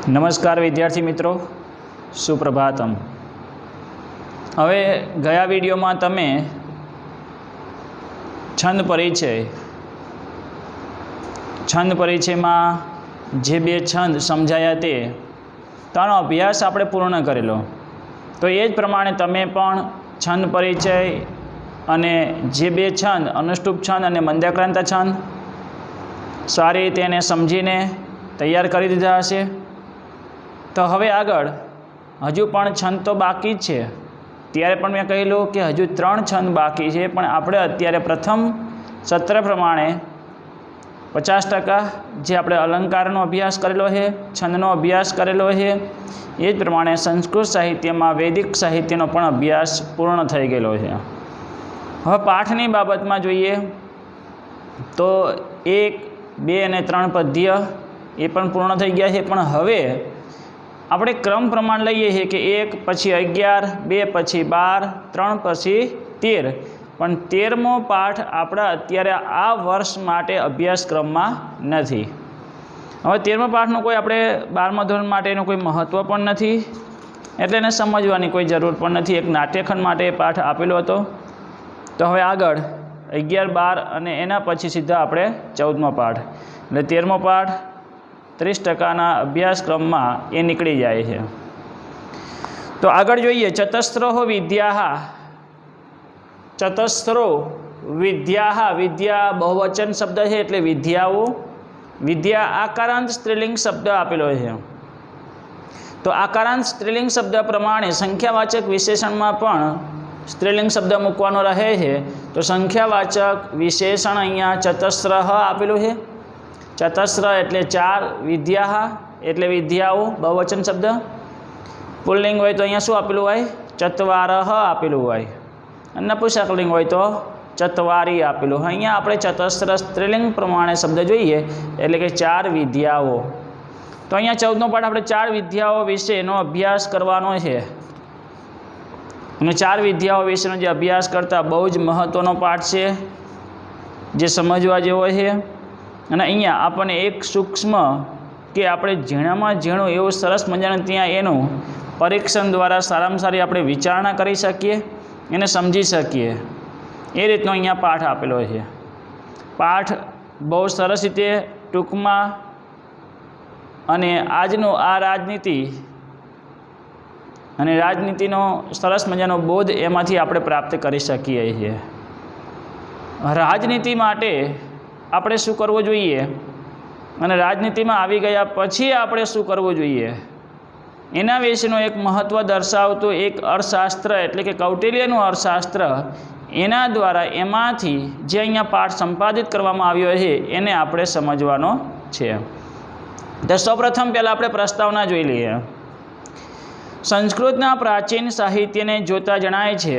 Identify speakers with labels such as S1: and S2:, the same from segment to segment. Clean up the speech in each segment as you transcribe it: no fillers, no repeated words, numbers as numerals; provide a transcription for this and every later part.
S1: નમસ્કાર વિદ્યાર્થી મિત્રો, સુપ્રભાતમ। હવે ગયા વિડીયોમાં તમે છંદ પરિચયમાં જે બે છંદ સમજાયા તેનો અભ્યાસ આપણે પૂર્ણ કરેલો। તો એ જ પ્રમાણે તમે પણ છંદ પરિચય અને જે બે છંદ અનુષ્ટુપ છંદ અને મંદ્યાક્રાંતા છંદ સારી રીતે એને સમજીને તૈયાર કરી દીધા હશે। તો હવે આગળ હજુ પણ છંદ તો બાકી જ છે। ત્યારે પણ મેં કહેલું કે હજુ 3 છંદ બાકી છે, પણ આપણે અત્યારે પ્રથમ સત્ર પ્રમાણે 50% જે આપણે અલંકારનો અભ્યાસ કરેલો છે, છંદનો અભ્યાસ કરેલો છે, એ જ પ્રમાણે સંસ્કૃત સાહિત્યમાં વૈદિક સાહિત્યનો પણ અભ્યાસ પૂર્ણ થઈ ગયેલો છે। હવે પાઠની બાબતમાં જોઈએ તો 1, 2 અને 3 પદ્ય એ પણ પૂર્ણ થઈ ગયા છે, પણ હવે આપણે ક્રમ પ્રમાણ લઈએ છીએ કે 1 પછી 11, 2 પછી 12, 3 પછી 13, પણ 13મો પાઠ આપણા અત્યારે આ વર્ષ માટે અભ્યાસક્રમમાં નથી। હવે 13મા પાઠનો કોઈ આપણે 12મા ધોરણ માટે એનું કોઈ મહત્ત્વ પણ નથી, એટલે એને સમજવાની કોઈ જરૂર પણ નથી। એક નાટ્યખંડ માટે એ પાઠ આપેલો હતો। તો હવે આગળ 11, 12 અને એના પછી સીધા આપણે 14મો પાઠ, એટલે 13મો પાઠ 30%ના અભ્યાસક્રમમાં એ નીકળી જાય છે। તો આગળ જોઈએ ચતસ્રો વિદ્યા, વિદ્યા બહુવચન શબ્દ છે એટલે વિદ્યાઓ, વિદ્યા આકારાંત સ્ત્રીલિંગ શબ્દ આપેલો છે। તો આકારાંત સ્ત્રીલિંગ શબ્દ પ્રમાણે સંખ્યાવાચક વિશેષણમાં પણ સ્ત્રીલિંગ શબ્દ મૂકવાનો રહે છે। તો સંખ્યાવાચક વિશેષણ અહીંયા ચતસ્ર આપેલું છે। ચતસ્ર એટલે 4, વિદ્યા એટલે વિદ્યાઓ બહુવચન શબ્દ, પુલ્લિંગ હોય તો અહીંયા શું આપેલું હોય? ચત્વાર આપેલું હોય, અને નપુંસકલિંગ હોય તો ચત્વારી આપેલું હોય। અહીંયા આપણે ચતસ્ર સ્ત્રીલિંગ પ્રમાણે શબ્દ જોઈએ એટલે કે 4 વિદ્યાઓ। તો અહીંયા 14મો પાઠ આપણે 4 વિદ્યાઓ વિશેનો અભ્યાસ કરવાનો છે, અને 4 વિદ્યાઓ વિશેનો જે અભ્યાસ કરતાં બહુ જ મહત્ત્વનો પાઠ છે, જે સમજવા જેવો છે। અને અહીંયા આપણને એક સૂક્ષ્મ કે આપણે ઝીણામાં ઝીણું એવું સરસ મજાનું ત્યાં એનું પરીક્ષણ દ્વારા સારામાં સારી આપણે વિચારણા કરી શકીએ, એને સમજી શકીએ, એ રીતનો અહીંયા પાઠ આપેલો છે। પાઠ બહુ સરસ રીતે ટૂંકમાં અને આજનું આ રાજનીતિ અને રાજનીતિનો સરસ મજાનો બોધ એમાંથી આપણે પ્રાપ્ત કરી શકીએ છીએ। રાજનીતિ માટે આપણે શું કરવું જોઈએ અને રાજનીતિમાં આવી ગયા પછી આપણે શું કરવું જોઈએ, એના વિશેનું એક મહત્ત્વ દર્શાવતું એક અર્થશાસ્ત્ર એટલે કે કૌટિલ્યનું અર્થશાસ્ત્ર, એના દ્વારા એમાંથી જે અહીંયા પાઠ સંપાદિત કરવામાં આવ્યો છે એને આપણે સમજવાનો છે। તો સૌપ્રથમ પહેલાં આપણે પ્રસ્તાવના જોઈ લઈએ। સંસ્કૃતના પ્રાચીન સાહિત્યને જોતા જણાય છે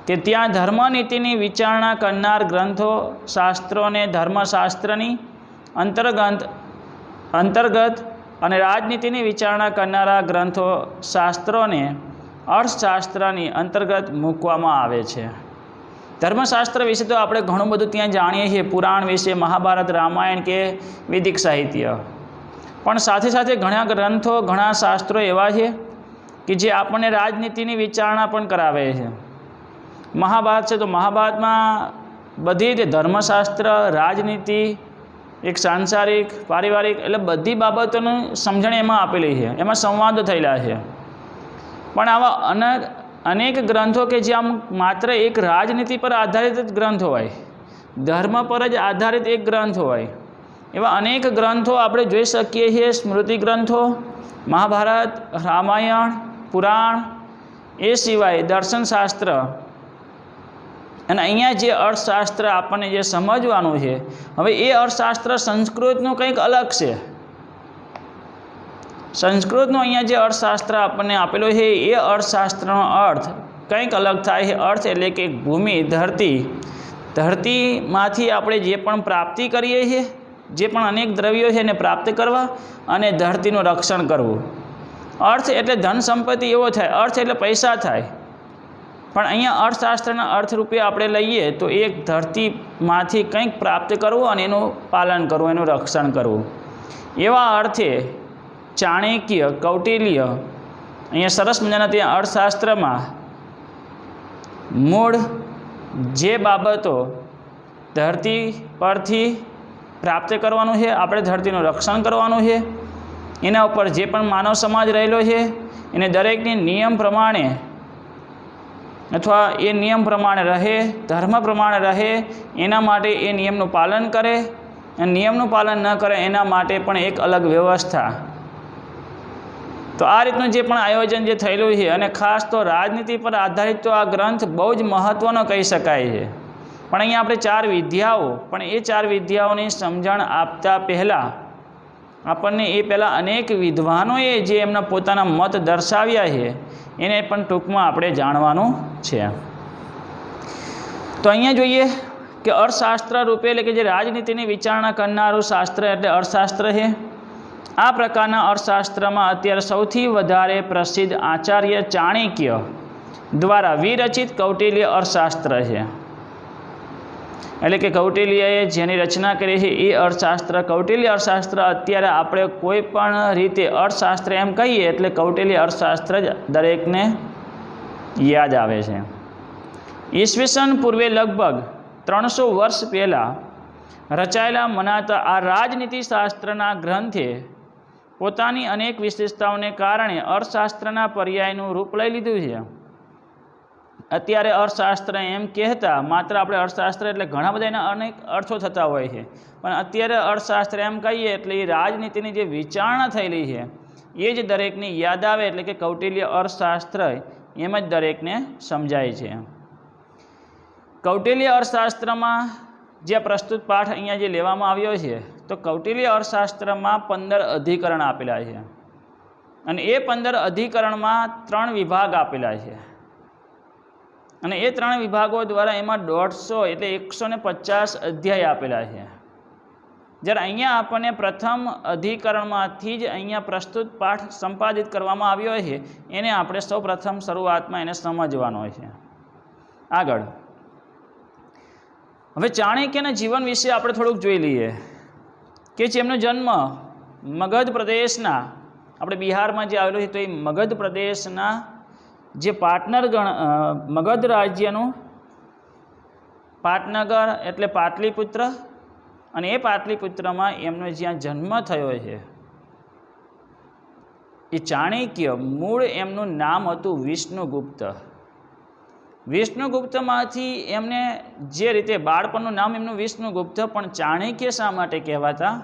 S1: કે ત્યાં ધર્મનીતિની વિચારણા કરનાર ગ્રંથો, શાસ્ત્રોને ધર્મશાસ્ત્રની અંતર્ગત અને રાજનીતિની વિચારણા કરનારા ગ્રંથો, શાસ્ત્રોને અર્થશાસ્ત્રની અંતર્ગત મૂકવામાં આવે છે। ધર્મશાસ્ત્ર વિશે તો આપણે ઘણું બધું ત્યાં જાણીએ છીએ, પુરાણ વિશે, મહાભારત, રામાયણ કે વૈદિક સાહિત્ય, પણ સાથે સાથે ઘણા ગ્રંથો, ઘણા શાસ્ત્રો એવા છે કે જે આપણને રાજનીતિની વિચારણા પણ કરાવે છે। મહાભારત છે તો મહાભારતમાં બધી જ ધર્મશાસ્ત્ર, રાજનીતિ, એક સાંસારિક, પારિવારિક એટલે બધી બાબતોની સમજણ એમાં આપેલી છે, એમાં સંવાદો થયેલા છે। પણ આવા અનેક ગ્રંથો કે જે આમ માત્ર એક રાજનીતિ પર આધારિત જ ગ્રંથ હોય, ધર્મ પર જ આધારિત એક ગ્રંથ હોય, એવા અનેક ગ્રંથો આપણે જોઈ શકીએ છીએ। સ્મૃતિ ગ્રંથો, મહાભારત, રામાયણ, પુરાણ, એ સિવાય દર્શનશાસ્ત્ર, અને અહીંયા જે અર્થશાસ્ત્ર આપણને જે સમજવાનું છે, હવે એ અર્થશાસ્ત્ર સંસ્કૃતનું કંઈક અલગ છે। સંસ્કૃતનું અહીંયા જે અર્થશાસ્ત્ર આપણને આપેલો છે એ અર્થશાસ્ત્રનો અર્થ કંઈક અલગ થાય છે। અર્થ એટલે કે ભૂમિ, ધરતીમાંથી આપણે જે પણ પ્રાપ્તિ કરીએ છીએ, જે પણ અનેક દ્રવ્યો છે એને પ્રાપ્ત કરવા અને ધરતીનું રક્ષણ કરવું। અર્થ એટલે ધન સંપત્તિ એવો થાય, અર્થ એટલે પૈસા થાય, પણ અહીંયા અર્થશાસ્ત્રના અર્થરૂપે આપણે લઈએ તો એક ધરતીમાંથી કંઈક પ્રાપ્ત કરવું અને એનું પાલન કરવું, એનું રક્ષણ કરવું, એવા અર્થે ચાણક્ય, કૌટિલ્ય, અહીંયા સરસ મજાના ત્યાં અર્થશાસ્ત્રમાં મૂળ જે બાબતો ધરતી પરથી પ્રાપ્ત કરવાનું છે, આપણે ધરતીનું રક્ષણ કરવાનું છે, એના ઉપર જે પણ માનવ સમાજ રહેલો છે એને દરેકની નિયમ પ્રમાણે અથવા એ નિયમ પ્રમાણે રહે, ધર્મ પ્રમાણે રહે, એના માટે એ નિયમનું પાલન કરે, અને નિયમનું પાલન ન કરે એના માટે પણ એક અલગ વ્યવસ્થા. તો આ રીતનું જે પણ આયોજન જે થયેલું છે, અને ખાસ તો રાજનીતિ પર આધારિત તો આ ગ્રંથ બહુ જ મહત્ત્વનો કહી શકાય છે. પણ અહીંયા આપણે 4 વિદ્યાઓ, પણ એ 4 વિદ્યાઓની સમજણ આપતા પહેલાં આપણને એ પહેલાં અનેક વિદ્વાનોએ જે એમના પોતાના મત દર્શાવ્યા છે એને પણ ટૂંકમાં આપણે જાણવાનું છે. તો અહીંયા જોઈએ કે અર્થશાસ્ત્ર રૂપે એટલે કે જે રાજનીતિની વિચારણા કરનારું શાસ્ત્ર એટલે અર્થશાસ્ત્ર છે. આ પ્રકારના અર્થશાસ્ત્રમાં અત્યારે સૌથી વધારે પ્રસિદ્ધ આચાર્ય ચાણક્ય દ્વારા વિરચિત કૌટિલ્ય અર્થશાસ્ત્ર છે. એટલે કે કૌટિલ્યએ જેની રચના કરી છે એ અર્થશાસ્ત્ર, કૌટિલ્ય અર્થશાસ્ત્ર અત્યારે આપણે કોઈ પણ રીતે અર્થશાસ્ત્ર એમ કહીએ એટલે કૌટિલ્ય અર્થશાસ્ત્ર જ દરેકને યાદ આવે છે. ઈસવીસન પૂર્વે લગભગ 300 વર્ષ પહેલાં રચાયેલા મનાતા આ રાજનીતિશાસ્ત્રના ગ્રંથે પોતાની અનેક વિશેષતાઓને કારણે અર્થશાસ્ત્રના પર્યાયનું રૂપ લઈ લીધું છે. અત્યારે અર્થશાસ્ત્ર એમ કહેતા માત્ર આપણે અર્થશાસ્ત્ર એટલે ઘણા બધા એના અનેક અર્થો થતા હોય છે, પણ અત્યારે અર્થશાસ્ત્ર એમ કહીએ એટલે એ રાજનીતિની જે વિચારણા થયેલી છે એ જ દરેકને યાદ આવે, એટલે કે કૌટિલ્ય અર્થશાસ્ત્ર એમ જ દરેકને સમજાય છે. કૌટિલ્ય અર્થશાસ્ત્રમાં જે પ્રસ્તુત પાઠ અહીંયા જે લેવામાં આવ્યો છે, તો કૌટિલ્ય અર્થશાસ્ત્રમાં 15 અધિકરણ આપેલા છે, અને એ 15 અધિકરણમાં 3 વિભાગ આપેલા છે, અને એ 3 વિભાગો દ્વારા એમાં 150 એટલે 150 અધ્યાય આપેલા છે. જ્યારે અહીંયા આપણને પ્રથમ અધિકરણમાંથી જ અહીંયા પ્રસ્તુત પાઠ સંપાદિત કરવામાં આવ્યો છે, એને આપણે સૌ પ્રથમ શરૂઆતમાં એને સમજવાનો છે. આગળ હવે ચાણક્યના જીવન વિશે આપણે થોડુંક જોઈ લઈએ કે જેમનો જન્મ મગધ પ્રદેશના, આપણે બિહારમાં જે આવેલું છે તો એ મગધ પ્રદેશના જે મગધ રાજ્યનું પાટનગર એટલે પાટલીપુત્ર, અને એ પાટલીપુત્રમાં એમનો જ્યાં જન્મ થયો છે એ ચાણક્ય, મૂળ એમનું નામ હતું વિષ્ણુગુપ્ત. વિષ્ણુગુપ્તમાંથી એમને જે રીતે બાળપણનું નામ એમનું વિષ્ણુગુપ્ત, પણ ચાણક્ય શા માટે કહેવાતા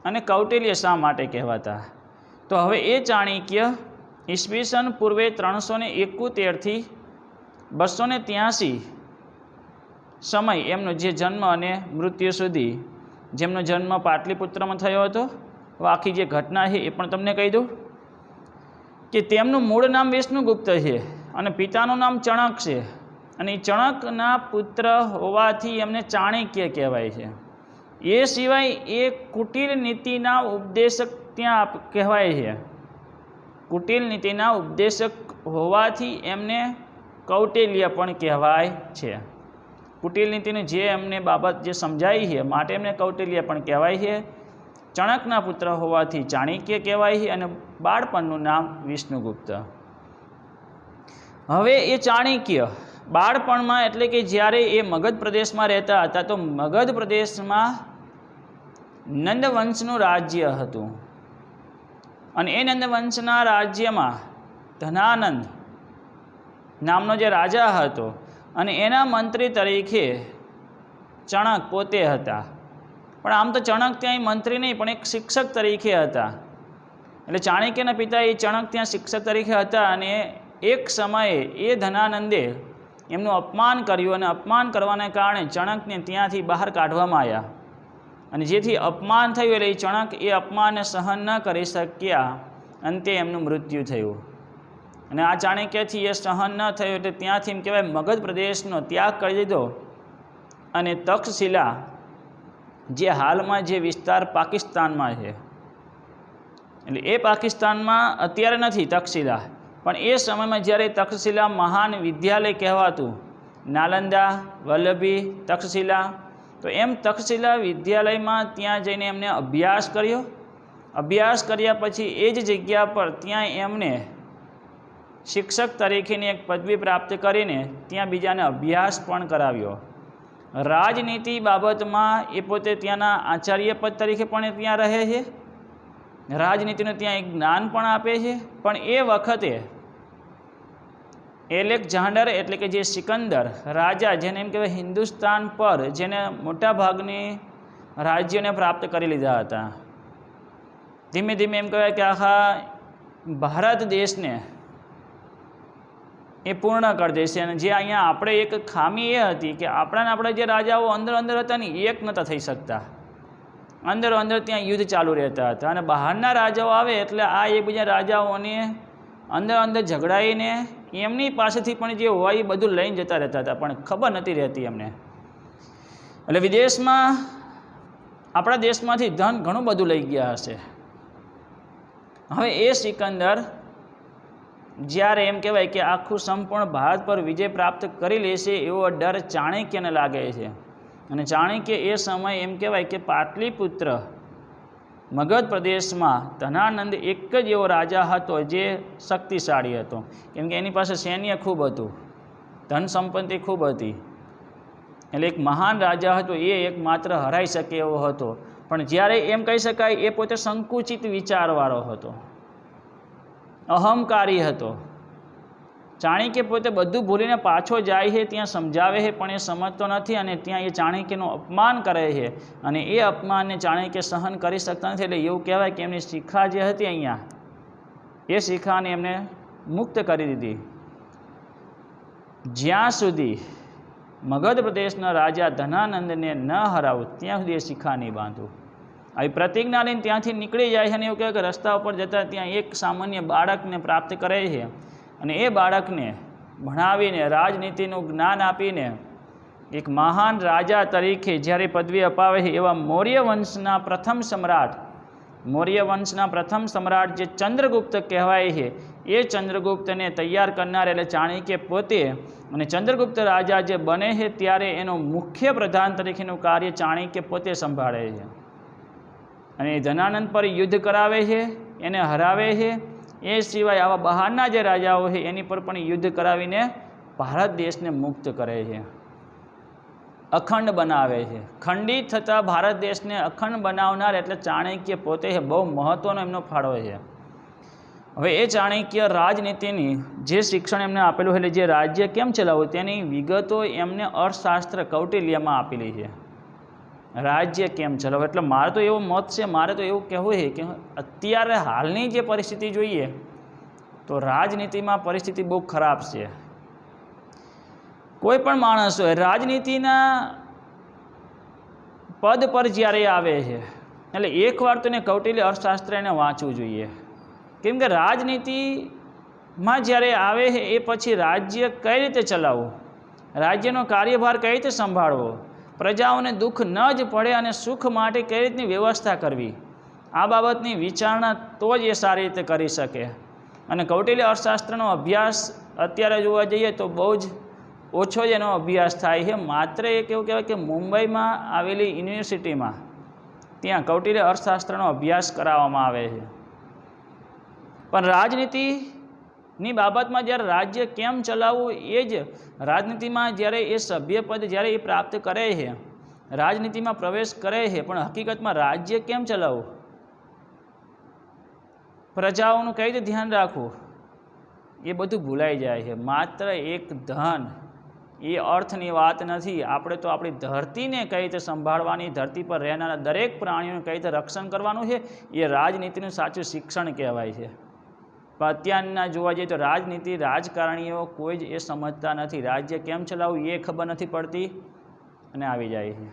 S1: અને કૌટિલ્ય શા માટે કહેવાતા? તો હવે એ ચાણક્ય ઈસવીસન પૂર્વે 371 થી 283 સમય એમનો જે જન્મ અને મૃત્યુ સુધી, જેમનો જન્મ પાટલીપુત્રમાં થયો હતો, આખી જે ઘટના છે એ પણ તમને કહી દઉં કે તેમનું મૂળ નામ વિષ્ણુગુપ્ત છે અને પિતાનું નામ ચણક છે, અને એ ચણકના પુત્ર હોવાથી એમને ચાણક્ય કહેવાય છે. એ સિવાય એ કુટિલ નીતિના ઉપદેશક ત્યાં કહેવાય છે. કુટિલ નીતિના ઉપદેશક હોવાથી એમને કૌટિલ્ય પણ કહેવાય છે. કુટિલ નીતિની જે એમને બાબત જે સમજાઈ છે માટે એમને કૌટિલ્ય પણ કહેવાય છે. ચણકના પુત્ર હોવાથી ચાણક્ય કહેવાય છે, અને બાળપણનું નામ વિષ્ણુગુપ્ત. હવે એ ચાણક્ય બાળપણમાં એટલે કે જ્યારે એ મગધ પ્રદેશમાં રહેતા હતા, તો મગધ પ્રદેશમાં નંદવંશનું રાજ્ય હતું, અને એ નંદવંશના રાજ્યમાં ધનાનંદ નામનો જે રાજા હતો, અને એના મંત્રી તરીકે ચણક પોતે હતા. પણ આમ તો ચણક ત્યાં મંત્રી નહીં પણ એક શિક્ષક તરીકે હતા. એટલે ચાણક્યના પિતા એ ચણક ત્યાં શિક્ષક તરીકે હતા, અને એક સમયે એ ધનાનંદે એમનું અપમાન કર્યું, અને અપમાન કરવાને કારણે ચણકને ત્યાંથી બહાર કાઢવામાં આવ્યા, અને જેથી અપમાન થયું એટલે એ ચણક એ અપમાનને સહન ન કરી શક્યા, અંતે એમનું મૃત્યુ થયું. અને આ ચાણક્યથી એ સહન ન થયું એટલે ત્યાંથી એમ કહેવાય મગધ પ્રદેશનો ત્યાગ કરી દીધો, અને તક્ષશિલા જે હાલમાં જે વિસ્તાર પાકિસ્તાનમાં છે, એટલે એ પાકિસ્તાનમાં અત્યારે નથી તક્ષશિલા, પણ એ સમયમાં જ્યારે તક્ષશિલા મહાન વિદ્યાલય કહેવાતું, નાલંદા, વલ્લભી, તક્ષશિલા, તો એમ તક્ષશિલા વિદ્યાલયમાં ત્યાં જઈને એમને અભ્યાસ કર્યો, અભ્યાસ કર્યા પછી એ જ જગ્યા પર ત્યાં એમને શિક્ષક તરીકેની એક પદવી પ્રાપ્ત કરીને ત્યાં બીજાને અભ્યાસ પણ કરાવ્યો. રાજનીતિ બાબતમાં એ પોતે ત્યાંના આચાર્ય પદ તરીકે પણ ત્યાં રહે છે, રાજનીતિનું ત્યાં એક જ્ઞાન પણ આપે છે. પણ એ વખતે એલેક્ઝાન્ડર એટલે કે જે સિકંદર રાજા, જેને એમ કહેવાય હિન્દુસ્તાન પર જેને મોટાભાગની રાજ્યોને પ્રાપ્ત કરી લીધા હતા, ધીમે ધીમે એમ કહેવાય કે આખા ભારત દેશને એ પૂર્ણ કરી દેશે. અને જે અહીંયા આપણે એક ખામી એ હતી કે આપણા જે રાજાઓ અંદર અંદર હતા ને એક નહોતા થઈ શકતા, અંદરો અંદર ત્યાં યુદ્ધ ચાલુ રહેતા હતા. અને બહારના રાજાઓ આવે એટલે આ એકબીજા રાજાઓને અંદર અંદર ઝઘડાઈને એમની પાસેથી પણ જે હોય એ બધું લઈને જતા રહેતા હતા, પણ ખબર નથી રહેતી એમને. એટલે વિદેશમાં આપણા દેશમાંથી ધન ઘણું બધું લઈ ગયા હશે. હવે એ સિકંદર જ્યારે એમ કહેવાય કે આખું સંપૂર્ણ ભારત પર વિજય પ્રાપ્ત કરી લેશે એવો ડર ચાણક્યને લાગે છે. અને ચાણક્ય એ સમય એમ કહેવાય કે પાટલીપુત્ર મગધ પ્રદેશમાં ધનાનંદ એક જ એવો રાજા હતો જે શક્તિશાળી હતો, કેમ કે એની પાસે સૈન્ય ખૂબ હતું, ધન સંપત્તિ ખૂબ હતી. એટલે એક મહાન રાજા હતો, એ એકમાત્ર હરાઈ શકે એવો હતો. પણ જ્યારે એમ કહી શકાય એ પોતે સંકુચિત વિચારવાળો હતો, અહંકારી હતો. ચાણક્ય પોતે બધું ભૂલીને પાછો જાય છે, ત્યાં સમજાવે છે પણ એ સમજતો નથી, અને ત્યાં એ ચાણક્યનું અપમાન કરે છે. અને એ અપમાનને ચાણક્ય સહન કરી શકતા નથી. એટલે એવું કહેવાય કે એમની શિખા જે હતી અહીંયા, એ શિખાને એમને મુક્ત કરી દીધી. જ્યાં સુધી મગધ પ્રદેશના રાજા ધનાનંદને ન હરાવું ત્યાં સુધી એ શિખા નહીં બાંધવું. આવી પ્રતિજ્ઞા લઈને ત્યાંથી નીકળી જાય છે. અને એવું કહેવાય કે રસ્તા ઉપર જતાં ત્યાં એક સામાન્ય બાળકને પ્રાપ્ત કરે છે, અને એ બાળકને ભણાવીને રાજનીતિનું જ્ઞાન આપીને એક મહાન રાજા તરીકે જ્યારે પદવી અપાવે છે એવા મૌર્ય વંશના પ્રથમ સમ્રાટ જે ચંદ્રગુપ્ત કહેવાય છે, એ ચંદ્રગુપ્તને તૈયાર કરનાર એટલે ચાણક્ય પોતે. અને ચંદ્રગુપ્ત રાજા જે બને છે ત્યારે એનો મુખ્ય પ્રધાન તરીકેનું કાર્ય ચાણક્ય પોતે સંભાળે છે. અને એ ધનાનંદ પર યુદ્ધ કરાવે છે, એને હરાવે છે. એ સિવાય આવા બહારના જે રાજાઓ છે એની પર પણ યુદ્ધ કરાવીને ભારત દેશને મુક્ત કરે છે, અખંડ બનાવે છે. ખંડિત થતા ભારત દેશને અખંડ બનાવનાર એટલે ચાણક્ય પોતે બહુ મહત્ત્વનો એમનો ફાળો છે. હવે એ ચાણક્ય રાજનીતિની જે શિક્ષણ એમને આપેલું એટલે જે રાજ્ય કેમ ચલાવવું તેની વિગતો એમને અર્થશાસ્ત્ર કૌટિલ્યમાં આપેલી છે. રાજ્ય કેમ ચલાવવું એટલે મારે તો એવો મત છે, મારે તો એવું કહેવું છે કે અત્યારે હાલની જે પરિસ્થિતિ જોઈએ તો રાજનીતિમાં પરિસ્થિતિ બહુ ખરાબ છે. કોઈ પણ માણસ હોય રાજનીતિના પદ પર જ્યારે આવે છે એટલે એકવાર તો એને કૌટિલ્ય અર્થશાસ્ત્ર એને વાંચવું જોઈએ. કેમ કે રાજનીતિમાં જ્યારે આવે છે એ પછી રાજ્ય કઈ રીતે ચલાવવું, રાજ્યનો કાર્યભાર કઈ રીતે સંભાળવો, પ્રજાઓને દુઃખ ન જ પડે અને સુખ માટે કઈ રીતની વ્યવસ્થા કરવી, આ બાબતની વિચારણા તો જ એ સારી રીતે કરી શકે. અને કૌટિલ્ય અર્થશાસ્ત્રનો અભ્યાસ અત્યારે જોવા જઈએ તો બહુ જ ઓછો જ એનો અભ્યાસ થાય છે. માત્ર એક એવું કહેવાય કે મુંબઈમાં આવેલી યુનિવર્સિટીમાં ત્યાં કૌટિલ્ય અર્થશાસ્ત્રનો અભ્યાસ કરાવવામાં આવે છે. પણ રાજનીતિની બાબતમાં જ્યારે રાજ્ય કેમ ચલાવવું એ જ રાજનીતિમાં જ્યારે એ સભ્યપદ જ્યારે એ પ્રાપ્ત કરે છે, રાજનીતિમાં પ્રવેશ કરે છે, પણ હકીકતમાં રાજ્ય કેમ ચલાવવું, પ્રજાઓનું કઈ રીતે ધ્યાન રાખવું, એ બધું ભૂલાઈ જાય છે. માત્ર એક ધન એ અર્થની વાત નથી. આપણે તો આપણી ધરતીને કઈ રીતે સંભાળવાની, ધરતી પર રહેનારા દરેક પ્રાણીઓનું કઈ રીતે રક્ષણ કરવાનું છે, એ રાજનીતિનું સાચું શિક્ષણ કહેવાય છે. પણ અત્યારના જોવા જઈએ તો રાજનીતિ રાજકારણીઓ કોઈ જ એ સમજતા નથી. રાજ્ય કેમ ચલાવવું એ ખબર નથી પડતી અને આવી જાય છે.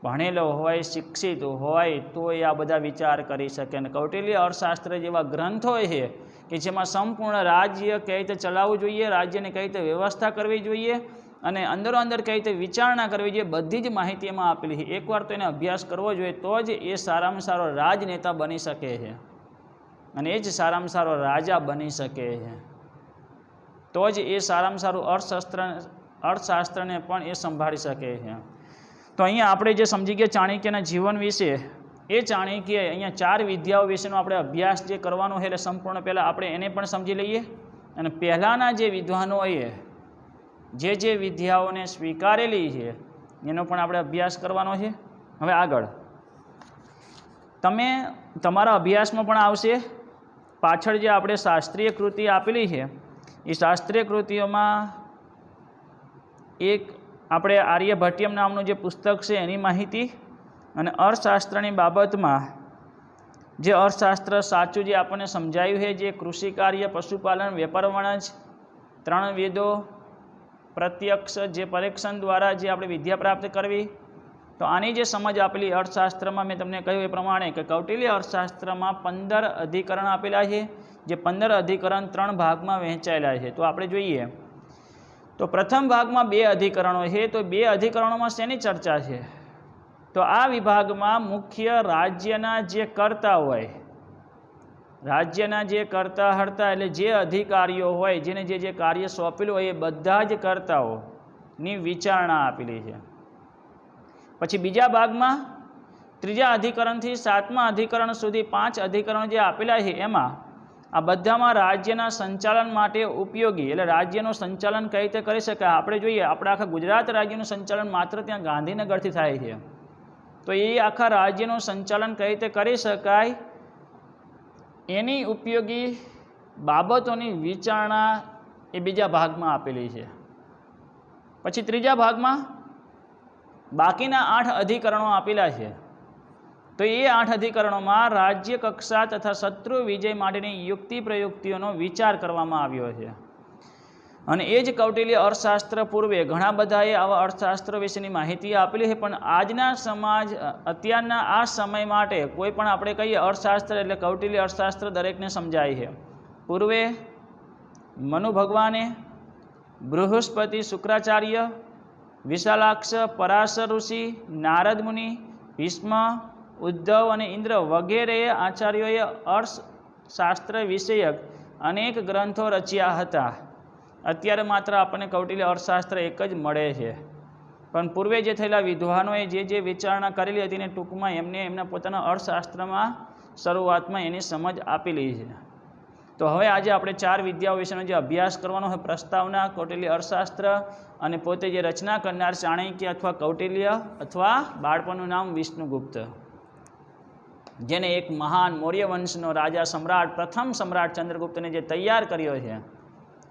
S1: ભણેલો હોય, શિક્ષિત હોય તો એ આ બધા વિચાર કરી શકે. અને કૌટિલ્ય અર્થશાસ્ત્ર જેવા ગ્રંથો છે કે જેમાં સંપૂર્ણ રાજ્ય કઈ રીતે ચલાવવું જોઈએ, રાજ્યને કઈ રીતે વ્યવસ્થા કરવી જોઈએ અને અંદરો અંદર કઈ રીતે વિચારણા કરવી જોઈએ, બધી જ માહિતી એમાં આપેલી છે. એકવાર તો એને અભ્યાસ કરવો જોઈએ તો જ એ સારામાં સારો રાજનેતા બની શકે છે અને એ જ સારામાં સારો રાજા બની શકે છે. તો જ એ સારામાં સારું અર્થશાસ્ત્રને પણ એ સંભાળી શકે છે. તો અહીંયા આપણે જે સમજી ગયા ચાણક્યના જીવન વિશે એ ચાણક્યએ અહીંયા 4 વિદ્યાઓ વિશેનો આપણે અભ્યાસ જે કરવાનો છે એટલે સંપૂર્ણ પહેલાં આપણે એને પણ સમજી લઈએ અને પહેલાંના જે વિદ્વાનોએ જે વિદ્યાઓને સ્વીકારેલી છે એનો પણ આપણે અભ્યાસ કરવાનો છે. હવે આગળ તમે તમારા અભ્યાસમાં પણ આવશે પાછળ જે આપણે શાસ્ત્રીય કૃતિ આપેલી છે એ શાસ્ત્રીય કૃતિઓમાં એક આપણે આર્યભટ્ટિયમ નામનું જે પુસ્તક છે એની માહિતી અને અર્થશાસ્ત્રની બાબતમાં જે અર્થશાસ્ત્ર સાચું જે આપણને સમજાયું છે, જે કૃષિ કાર્ય, પશુપાલન, વેપાર વાણિજ્ય, 3 વેદો, પ્રત્યક્ષ જે પરીક્ષણ દ્વારા જે આપણે વિદ્યા પ્રાપ્ત કરવી, તો આની જે સમજ આપેલી અર્થશાસ્ત્રમાં મેં તમને કહ્યું એ પ્રમાણે કે કૌટિલ્ય અર્થશાસ્ત્રમાં 15 અધિકરણ આપેલા છે, જે 15 અધિકરણ 3 ભાગમાં વહેંચાયેલા છે. તો આપણે જોઈએ તો પ્રથમ ભાગમાં 2 અધિકરણો છે. તો 2 અધિકરણોમાં શેની ચર્ચા છે? તો આ વિભાગમાં મુખ્ય રાજ્યના જે કર્તા હોય, રાજ્યના જે કર્તા હર્તા એટલે જે અધિકારીઓ હોય, જેને જે કાર્ય સોંપેલું હોય એ બધા જ કર્તાઓની વિચારણા આપેલી છે. પછી બીજા ભાગમાં 3જા અધિકરણથી 7મા અધિકરણ સુધી 5 અધિકરણ જે આપેલા છે એમાં આ બધામાં રાજ્યના સંચાલન માટે ઉપયોગી એટલે રાજ્યનું સંચાલન કઈ રીતે કરી શકાય. આપણે જોઈએ આપણે આખા ગુજરાત રાજ્યનું સંચાલન માત્ર ત્યાં ગાંધીનગરથી થાય છે. તો એ આખા રાજ્યનું સંચાલન કઈ રીતે કરી શકાય એની ઉપયોગી બાબતોની વિચારણા એ બીજા ભાગમાં આપેલી છે. પછી 3જા ભાગમાં બાકીના 8 અધિકરણો આપેલા છે. તો એ 8 અધિકરણોમાં રાજ્ય કક્ષા તથા શત્રુ વિજય માટેની યુક્તિ પ્રયુક્તિઓનો વિચાર કરવામાં આવ્યો છે. અને એ જ કૌટિલ્ય અર્થશાસ્ત્ર પૂર્વે ઘણા બધાએ આવા અર્થશાસ્ત્ર વિશેની માહિતી આપેલી છે, પણ આજના સમાજ અત્યારના આ સમય માટે કોઈ પણ આપણે કહીએ અર્થશાસ્ત્ર એટલે કૌટિલ્ય અર્થશાસ્ત્ર દરેકને સમજાય છે. પૂર્વે મનુ ભગવાને, બૃહસ્પતિ શુક્રાચાર્ય, વિશાલાક્ષ, પરાશર ઋષિ, નારદ મુનિ, ભીષ્મ, ઉદ્ધવ અને ઇન્દ્ર વગેરે આચાર્યોએ અર્થશાસ્ત્ર વિષયક અનેક ગ્રંથો રચ્યા હતા. અત્યારે માત્ર આપણને કૌટિલ્ય અર્થશાસ્ત્ર એક જ મળે છે, પણ પૂર્વે જે થયેલા વિદ્વાનોએ જે વિચારણા કરેલી હતી એને ટૂંકમાં એમને એમના પોતાના અર્થશાસ્ત્રમાં શરૂઆતમાં એની સમજ આપેલી છે. તો હવે આજે આપણે 4 વિદ્યાઓ વિશેનો જે અભ્યાસ કરવાનો હોય, પ્રસ્તાવના, કૌટિલ્ય અર્થશાસ્ત્ર અને પોતે જે રચના કરનાર ચાણક્ય અથવા કૌટિલ્ય અથવા બાળપણનું નામ વિષ્ણુગુપ્ત, જેને એક મહાન મૌર્ય વંશનો રાજા સમ્રાટ, પ્રથમ સમ્રાટ ચંદ્રગુપ્તને જે તૈયાર કર્યો છે,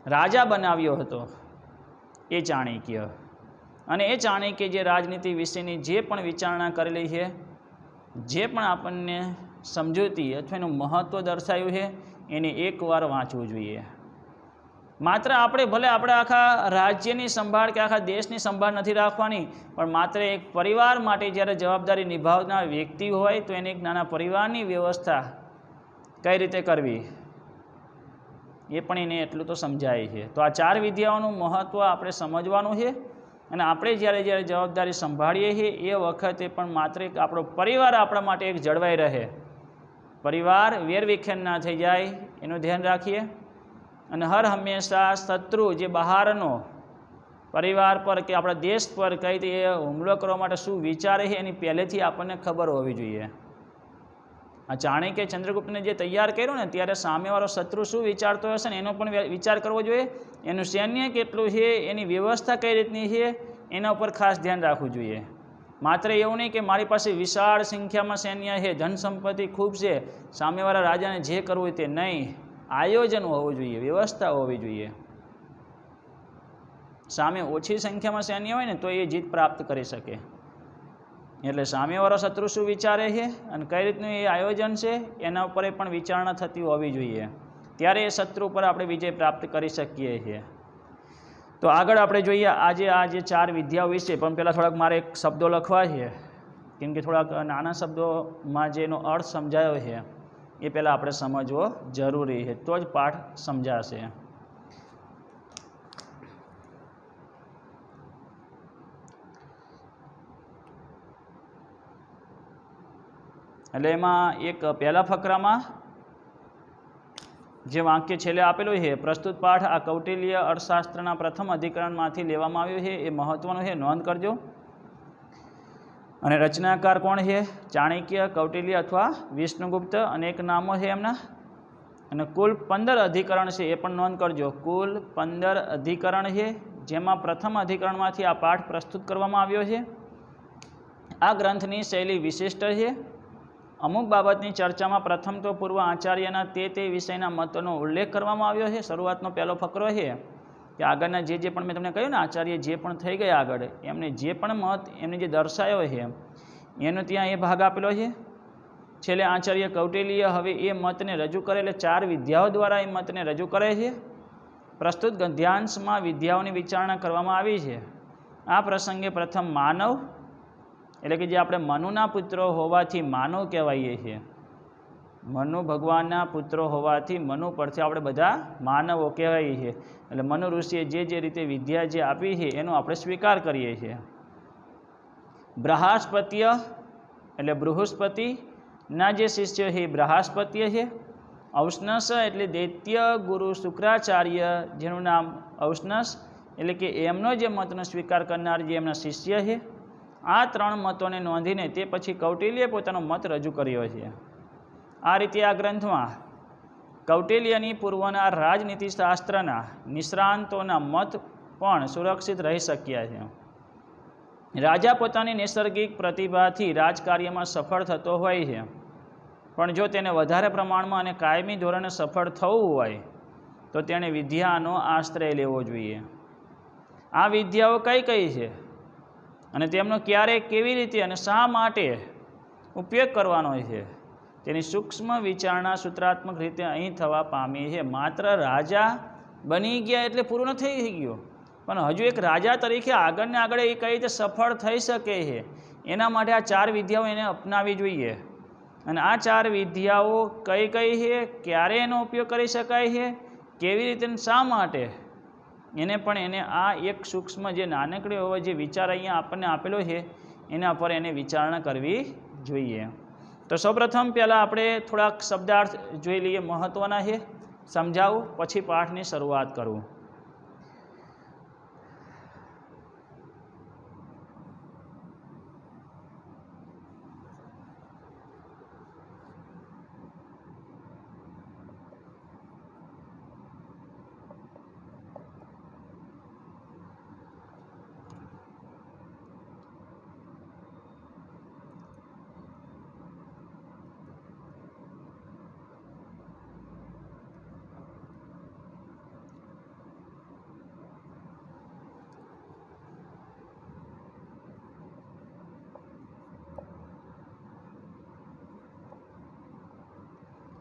S1: રાજા બનાવ્યો હતો એ ચાણક્ય. અને એ ચાણક્ય જે રાજનીતિ વિશેની જે પણ વિચારણા કરેલી છે, જે પણ આપણને સમજૂતી અથવા એનું મહત્ત્વ દર્શાવ્યું છે એને એકવાર વાંચવું જોઈએ. માત્ર આપણે ભલે આપણે આખા રાજ્યની સંભાળ કે આખા દેશની સંભાળ નથી રાખવાની, પણ માત્ર એક પરિવાર માટે જ્યારે જવાબદારી નિભાવનાર વ્યક્તિ હોય તો એને એક નાના પરિવારની વ્યવસ્થા કઈ રીતે કરવી એ પણ એને એટલું તો સમજાય છે. તો આ 4 વિદ્યાઓનું મહત્ત્વ આપણે સમજવાનું છે અને આપણે જ્યારે જવાબદારી સંભાળીએ છીએ એ વખતે પણ માત્ર એક આપણો પરિવાર આપણા માટે એક જળવાઈ રહે, પરિવાર વેરવિખેર ના થઈ જાય એનું ધ્યાન રાખીએ. અને હર હંમેશા શત્રુ જે બહારનો પરિવાર પર કે આપણા દેશ પર કઈ રીતે હુમલો કરવા માટે શું વિચારે છે એની પહેલેથી આપણને ખબર હોવી જોઈએ. આ ચાણક્ય ચંદ્રગુપ્તને જે તૈયાર કર્યું ને ત્યારે સામેવાળો શત્રુ શું વિચારતો હશે ને એનો પણ વિચાર કરવો જોઈએ. એનું સૈન્ય કેટલું છે, એની વ્યવસ્થા કઈ રીતની છે એના ઉપર ખાસ ધ્યાન રાખવું જોઈએ. માત્ર એવું નહીં કે મારી પાસે વિશાળ સંખ્યામાં સૈન્ય છે, ધન સંપત્તિ ખૂબ છે, સામેવાળા રાજાને જે કરવું તે નહીં. આયોજન હોવું જોઈએ, વ્યવસ્થા હોવી જોઈએ. સામે ઓછી સંખ્યામાં સૈન્ય હોય ને તો એ જીત પ્રાપ્ત કરી શકે. એટલે સામેવાળો શત્રુ શું વિચારે છે અને કઈ રીતનું એ આયોજન છે એના ઉપર પણ વિચારણા થતી હોવી જોઈએ. ત્યારે એ શત્રુ પર આપણે વિજય પ્રાપ્ત કરી શકીએ છીએ. તો આગળ આપણે જોઈએ આજે આ જે 4 વિદ્યાઓ વિશે, પણ પહેલાં થોડાક મારે એક શબ્દો લખવા છે, કેમ કે થોડાક નાના શબ્દોમાં જેનો અર્થ સમજાયો છે એ પહેલાં આપણે સમજવો જરૂરી છે, તો જ પાઠ સમજાશે. એટલે એમાં એક પહેલા ફકરામાં જે વાક્ય છેલ્લે આપેલું છે, પ્રસ્તુત પાઠ આ કૌટિલ્ય અર્થશાસ્ત્રના પ્રથમ અધિકરણમાંથી લેવામાં આવ્યું છે, એ મહત્વનું છે, નોંધ કરજો. અને રચનાકાર કોણ છે? ચાણક્ય, કૌટિલ્ય અથવા વિષ્ણુગુપ્ત અનેક નામો છે એમના. અને કુલ 15 અધિકરણ છે, એ પણ નોંધ કરજો. કુલ 15 અધિકરણ છે, જેમાં પ્રથમ અધિકરણમાંથી આ પાઠ પ્રસ્તુત કરવામાં આવ્યો છે. આ ગ્રંથની શૈલી વિશિષ્ટ છે. અમુક બાબતની ચર્ચામાં પ્રથમ તો પૂર્વ આચાર્યના તે વિષયના મતોનો ઉલ્લેખ કરવામાં આવ્યો છે. શરૂઆતનો પહેલો ફકરો છે કે આગળના જે પણ મેં તમને કહ્યું ને, આચાર્ય જે પણ થઈ ગયા આગળ, એમને જે પણ મત એમને જે દર્શાવ્યો છે એનો ત્યાં એ ભાગ આપેલો છે. છેલ્લે આચાર્ય કૌટિલ્ય હવે એ મતને રજૂ કરે, એટલે 4 વિદ્યાઓ દ્વારા એ મતને રજૂ કરે છે. પ્રસ્તુત ગદ્યાંશમાં વિદ્યાઓની વિચારણા કરવામાં આવી છે. આ પ્રસંગે પ્રથમ માનવ, એટલે કે જે આપણે મનુના પુત્રો હોવાથી માનવ કહેવાઈએ છીએ, મનુ ભગવાનના પુત્રો હોવાથી મનુ પરથી આપણે બધા માનવો કહેવાઈએ છીએ. એટલે મનુ ઋષિએ જે રીતે વિદ્યા જે આપી છે એનો આપણે સ્વીકાર કરીએ છીએ. બૃહસ્પત્ય એટલે બૃહસ્પતિના જે શિષ્ય છે એ બૃહસ્પત્ય છે. ઔષ્ણસ એટલે દૈત્ય ગુરુ શુક્રાચાર્ય, જેનું નામ ઔષ્ણસ, એટલે કે એમનો જે મતનો સ્વીકાર કરનાર જે એમના શિષ્ય છે. આ 3 મતોને નોંધીને તે પછી કૌટિલ્યે પોતાનો મત રજૂ કર્યો છે. આ રીતે આ ગ્રંથમાં કૌટિલ્યની પૂર્વના રાજનીતિશાસ્ત્રના નિષ્ણાંતોના મત પણ સુરક્ષિત રહી શક્યા છે. રાજા પોતાની નૈસર્ગિક પ્રતિભાથી રાજકાર્યમાં સફળ થતો હોય છે, પણ જો તેને વધારે પ્રમાણમાં અને કાયમી ધોરણે સફળ થવું હોય તો તેણે વિદ્યાનો આશ્રય લેવો જોઈએ. આ વિદ્યાઓ કઈ છે અને તેમનો ક્યારે, કેવી રીતે અને શા માટે ઉપયોગ કરવાનો છે તેની સૂક્ષ્મ વિચારણા સૂત્રાત્મક રીતે અહીં થવા પામી છે. માત્ર રાજા બની ગયા એટલે પૂરું ન થઈ ગયું, પણ હજુ એક રાજા તરીકે આગળને આગળ એ કઈ રીતે સફળ થઈ શકે છે એના માટે આ 4 વિદ્યાઓ એને અપનાવી જોઈએ. અને આ 4 વિદ્યાઓ કઈ છે, ક્યારે એનો ઉપયોગ કરી શકાય છે, કેવી રીતે, શા માટે, એને આ એક સૂક્ષ્મ જે નાનકડી હોય જે વિચાર અહીંયા આપણને આપેલો છે એના પર એને વિચારણા કરવી જોઈએ. તો સૌપ્રથમ પહેલાં આપણે થોડાક શબ્દાર્થ જોઈ લઈએ, મહત્ત્વના છે, સમજાવું, પછી પાઠની શરૂઆત કરું.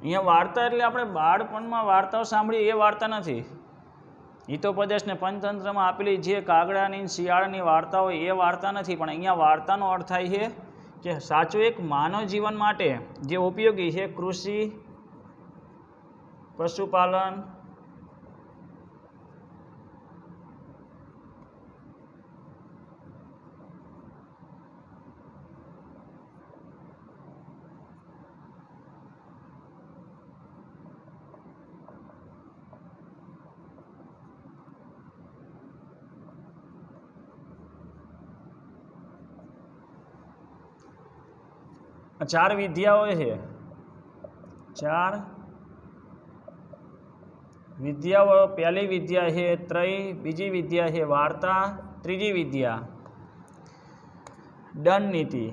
S1: અહીંયા વાર્તા એટલે આપણે બાળપણમાં વાર્તાઓ સાંભળી એ વાર્તા નથી. હિતોપદેશ ને પંચતંત્રમાં આપેલી જે કાગડાની શિયાળની વાર્તાઓ એ વાર્તા નથી. પણ અહીંયા વાર્તાનો અર્થ થાય છે કે સાચું એક માનવ જીવન માટે જે ઉપયોગી છે, કૃષિ, પશુપાલન, ચાર વિદ્યાઓ છે. 4 વિદ્યાઓ. પહેલી વિદ્યા છે ત્રય, બીજી વિદ્યા છે વાર્તા, ત્રીજી વિદ્યા દંડ નીતિ.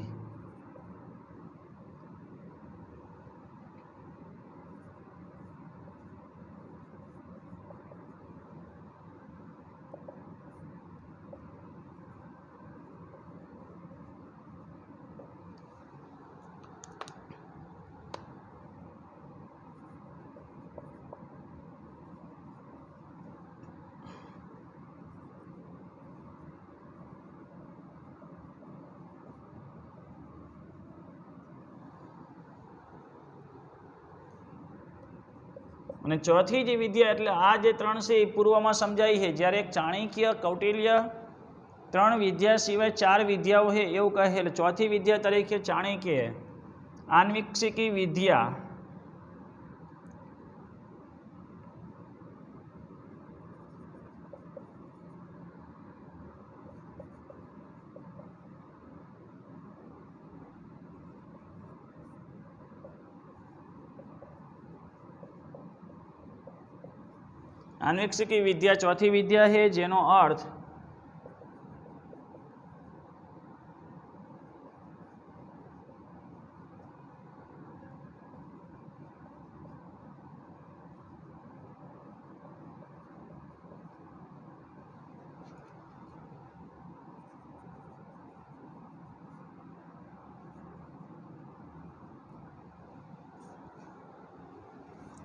S1: અને ચોથી જે વિદ્યા એટલે આ જે 3 છે એ પૂર્વમાં સમજાઈ છે. જ્યારે એક ચાણક્ય, કૌટિલ્ય 3 વિદ્યા સિવાય 4 વિદ્યાઓ છે એવું કહે. એટલે ચોથી વિદ્યા તરીકે ચાણક્ય આન્વીક્ષિકી વિદ્યા, આન્વીક્ષિકી વિદ્યા ચોથી વિદ્યા છે, જેનો અર્થ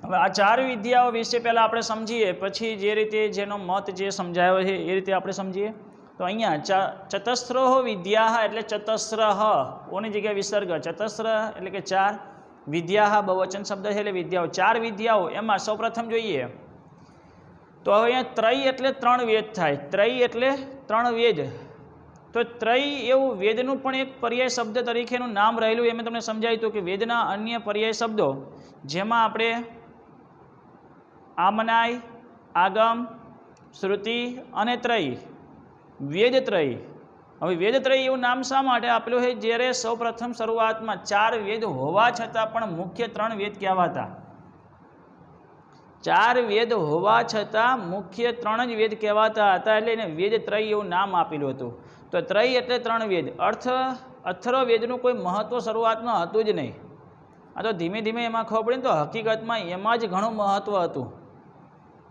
S1: હવે આ ચાર વિદ્યાઓ વિશે પહેલાં આપણે સમજીએ, પછી જે રીતે જેનો મત જે સમજાયો છે એ રીતે આપણે સમજીએ. તો અહીંયા ચતસ્રો વિદ્યા એટલે ચતસ્ર ઓની જગ્યાએ વિસર્ગ, ચતસ્ર એટલે કે ચાર, વિદ્યા બહુવચન શબ્દ છે એટલે વિદ્યાઓ, ચાર વિદ્યાઓ. એમાં સૌપ્રથમ જોઈએ તો હવે અહીંયા ત્રય એટલે ત્રણ વેદ થાય. ત્રય એટલે ત્રણ વેદ. તો ત્રય એવું વેદનું પણ એક પર્યાય શબ્દ તરીકેનું નામ રહેલું. એમ તમને સમજાયું હતું કે વેદના અન્ય પર્યાય શબ્દો, જેમાં આપણે આમનાય, આગમ, શ્રુતિ અને ત્રય, વેદત્રય. હવે વેદત્રય એવું નામ શા માટે આપેલું છે? જ્યારે સૌપ્રથમ શરૂઆતમાં ચાર વેદ હોવા છતાં પણ મુખ્ય ત્રણ વેદ કહેવાતા. ચાર વેદ હોવા છતાં મુખ્ય ત્રણ જ વેદ કહેવાતા હતા, એટલે એને વેદત્રય એવું નામ આપેલું હતું. તો ત્રય એટલે ત્રણ વેદ. અથર્વવેદનું કોઈ મહત્ત્વ શરૂઆતમાં હતું જ નહીં. આ તો ધીમે ધીમે એમાં ખબર પડી ને, તો હકીકતમાં એમાં જ ઘણું મહત્ત્વ હતું.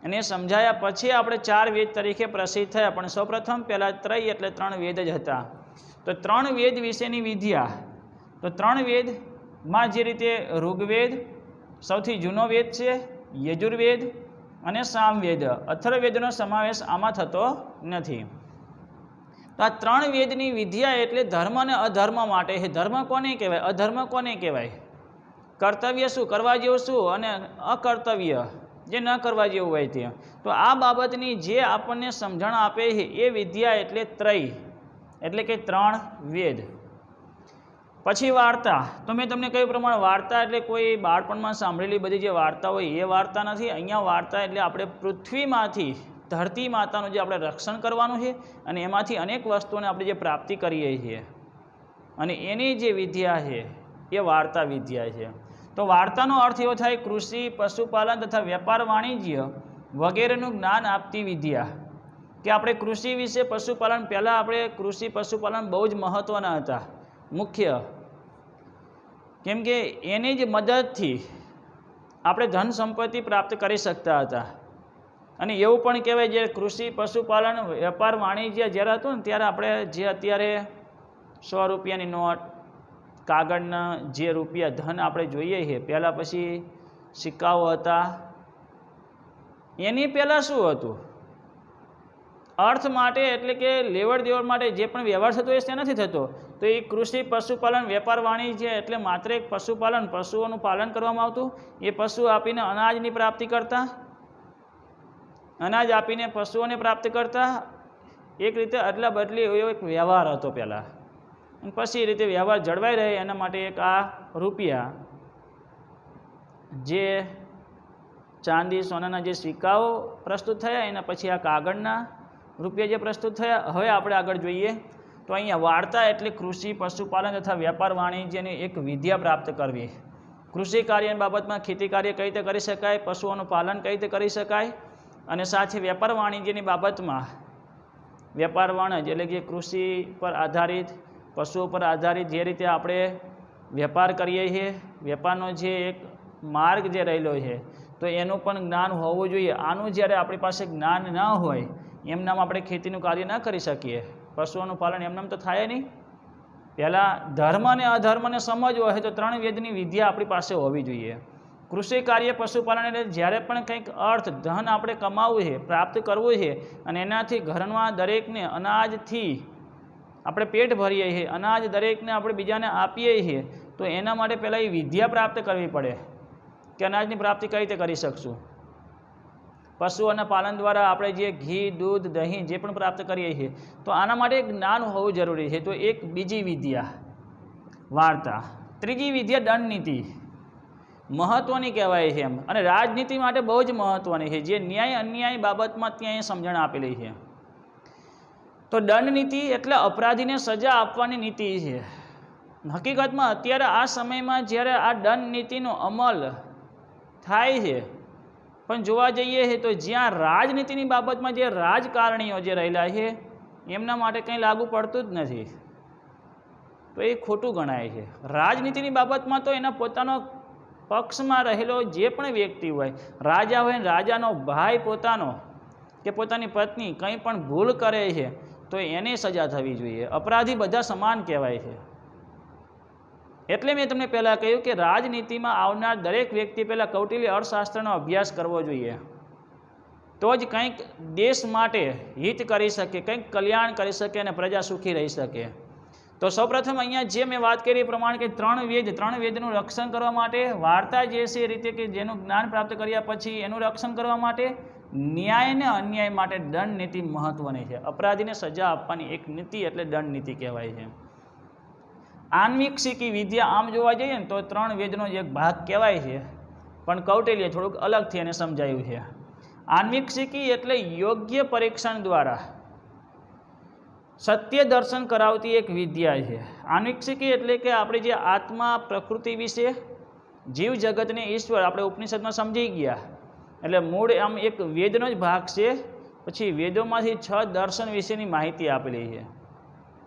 S1: અને એ સમજાયા પછી આપણે ચાર વેદ તરીકે પ્રસિદ્ધ થયા. પણ સૌપ્રથમ પહેલાં ત્રય એટલે ત્રણ વેદ જ હતા. તો ત્રણ વેદ વિશેની વિદ્યા. તો ત્રણ વેદમાં જે રીતે ઋગ્વેદ સૌથી જૂનો વેદ છે, યજુર્વેદ અને સામવેદ, અથર્વવેદનો સમાવેશ આમાં થતો નથી. તો આ ત્રણ વેદની વિદ્યા એટલે ધર્મ અને અધર્મ માટે છે. ધર્મ કોને કહેવાય, અધર્મ કોને કહેવાય, કર્તવ્ય શું, કરવા જેવું શું, અને અકર્તવ્ય જે ન કરવા જેવું હોય તે. તો આ બાબતની જે આપણને સમજણ આપે છે એ વિદ્યા એટલે ત્રય, એટલે કે ત્રણ વેદ. પછી વાર્તા. તો મેં તમને કહ્યું પ્રમાણે વાર્તા એટલે કોઈ બાળપણમાં સાંભળેલી બધી જે વાર્તા હોય એ વાર્તા નથી. અહીંયા વાર્તા એટલે આપણે પૃથ્વીમાંથી, ધરતી માતાનું જે આપણે રક્ષણ કરવાનું છે અને એમાંથી અનેક વસ્તુઓને આપણે જે પ્રાપ્તિ કરીએ છીએ અને એની જે વિદ્યા છે એ વાર્તા વિદ્યા છે. તો વાર્તાનો અર્થ એવો થાય કૃષિ, પશુપાલન તથા વેપાર વાણિજ્ય વગેરેનું જ્ઞાન આપતી વિદ્યા. કે આપણે કૃષિ વિશે, પશુપાલન, પહેલાં આપણે કૃષિ પશુપાલન બહુ જ મહત્ત્વના હતા, મુખ્ય. કેમ કે એની જ મદદથી આપણે ધન સંપત્તિ પ્રાપ્ત કરી શકતા હતા. અને એવું પણ કહેવાય, જે કૃષિ પશુપાલન વેપાર વાણિજ્ય જ્યારે હતું ને, ત્યારે આપણે જે અત્યારે 100 રૂપિયાની નોટ, કાગળના જે રૂપિયા ધન આપણે જોઈએ છે, પહેલાં પછી સિક્કાઓ હતા. એની પહેલાં શું હતું? અર્થ માટે, એટલે કે લેવડ દેવડ માટે જે પણ વ્યવહાર થતો હોય તે નથી થતો. તો એ કૃષિ પશુપાલન વેપાર વાણિજ્ય એટલે માત્ર એક પશુપાલન, પશુઓનું પાલન કરવામાં આવતું. એ પશુ આપીને અનાજની પ્રાપ્તિ કરતા, અનાજ આપીને પશુઓને પ્રાપ્ત કરતા. એક રીતે અદલા બદલી એવો એક વ્યવહાર હતો પહેલાં. અને પછી એ રીતે વ્યવહાર જળવાઈ રહે એના માટે એક આ રૂપિયા, જે ચાંદી સોનાના જે સિક્કાઓ પ્રસ્તુત થયા, એના પછી આ કાગળના રૂપિયા જે પ્રસ્તુત થયા. હવે આપણે આગળ જોઈએ તો અહીંયા વાર્તા એટલે કૃષિ પશુપાલન તથા વેપાર વાણિજ્યની એક વિદ્યા પ્રાપ્ત કરવી. કૃષિ કાર્યની બાબતમાં ખેતી કાર્ય કઈ રીતે કરી શકાય, પશુઓનું પાલન કઈ રીતે કરી શકાય, અને સાથે વેપાર વાણિજ્યની બાબતમાં વેપાર વાણિજ્ય એટલે કે કૃષિ પર આધારિત, પશુઓ પર આધારિત જે રીતે આપણે વેપાર કરીએ છીએ, વેપારનો જે એક માર્ગ જે રહેલો છે, તો એનું પણ જ્ઞાન હોવું જોઈએ. આનું જ્યારે આપણી પાસે જ્ઞાન ન હોય, એમનામ આપણે ખેતીનું કાર્ય ન કરી શકીએ, પશુઓનું પાલન એમનામ તો થાય નહીં. પહેલાં ધર્મ અને અધર્મને સમજવો હોય તો ત્રણ વેદની વિદ્યા આપણી પાસે હોવી જોઈએ. કૃષિ કાર્ય, પશુપાલન એટલે જ્યારે પણ કંઈક અર્થ, ધન આપણે કમાવવું છે, પ્રાપ્ત કરવું છે, અને એનાથી ઘરમાં દરેકને અનાજથી આપણે પેટ ભરીએ છીએ, અનાજ દરેકને આપણે બીજાને આપીએ છીએ, તો એના માટે પહેલાં એ વિદ્યા પ્રાપ્ત કરવી પડે કે અનાજની પ્રાપ્તિ કઈ રીતે કરી શકશું. પશુઓના પાલન દ્વારા આપણે જે ઘી, દૂધ, દહીં જે પણ પ્રાપ્ત કરીએ છીએ, તો આના માટે જ્ઞાન હોવું જરૂરી છે. તો એક બીજી વિદ્યા વાર્તા. ત્રીજી વિદ્યા દંડનીતિ, મહત્ત્વની કહેવાય છે એમ, અને રાજનીતિ માટે બહુ જ મહત્ત્વની છે, જે ન્યાય અન્યાય બાબતમાં ત્યાં સમજણ આપેલી છે. તો દંડનીતિ એટલે અપરાધીને સજા આપવાની નીતિ છે. હકીકતમાં અત્યારે આ સમયમાં જ્યારે આ દંડ નીતિનો અમલ થાય છે, પણ જોવા જઈએ તો જ્યાં રાજનીતિની બાબતમાં જે રાજકારણીઓ જે રહેલા છે એમના માટે કંઈ લાગુ પડતું જ નથી, તો એ ખોટું ગણાય છે. રાજનીતિની બાબતમાં તો એના પોતાનો પક્ષમાં રહેલો જે પણ વ્યક્તિ હોય, રાજા હોય ને રાજાનો ભાઈ પોતાનો કે પોતાની પત્ની કંઈ પણ ભૂલ કરે છે તો એને સજા થવી જોઈએ. અપરાધી બધા સમાન કહેવાય છે. એટલે મેં તમને પહેલાં કહ્યું કે રાજનીતિમાં આવનાર દરેક વ્યક્તિ પહેલાં કૌટિલ્ય અર્થશાસ્ત્રનો અભ્યાસ કરવો જોઈએ, તો જ કંઈક દેશ માટે હિત કરી શકે, કંઈક કલ્યાણ કરી શકે અને પ્રજા સુખી રહી શકે. તો સૌપ્રથમ અહીંયા જે મેં વાત કરી એ પ્રમાણે કે ત્રણ વેદનું રક્ષણ કરવા માટે, વાર્તા જે છે એ રીતે કે જેનું જ્ઞાન પ્રાપ્ત કર્યા પછી એનું રક્ષણ કરવા માટે, ન્યાય અને અન્યાય માટે દંડ નીતિ મહત્વની છે. અપરાધીને સજા આપવાની એક નીતિ એટલે દંડ નીતિ કહેવાય છે. આન્વીક્ષિકી વિદ્યા આમ જોવા જઈએ ને તો ત્રણ વેદનો એક ભાગ કહેવાય છે, પણ કૌટિલ્ય થોડુંક અલગથી એને સમજાયું છે. આન્વીક્ષિકી એટલે યોગ્ય પરીક્ષણ દ્વારા સત્ય દર્શન કરાવતી એક વિદ્યા છે. આન્વીક્ષિકી એટલે કે આપણે જે આત્મા, પ્રકૃતિ વિશે, જીવ જગતને, ઈશ્વર આપણે ઉપનિષદમાં સમજી ગયા, એટલે મૂળ આમ એક વેદનો જ ભાગ છે. પછી વેદોમાંથી 6 દર્શન વિશેની માહિતી આપેલી છે.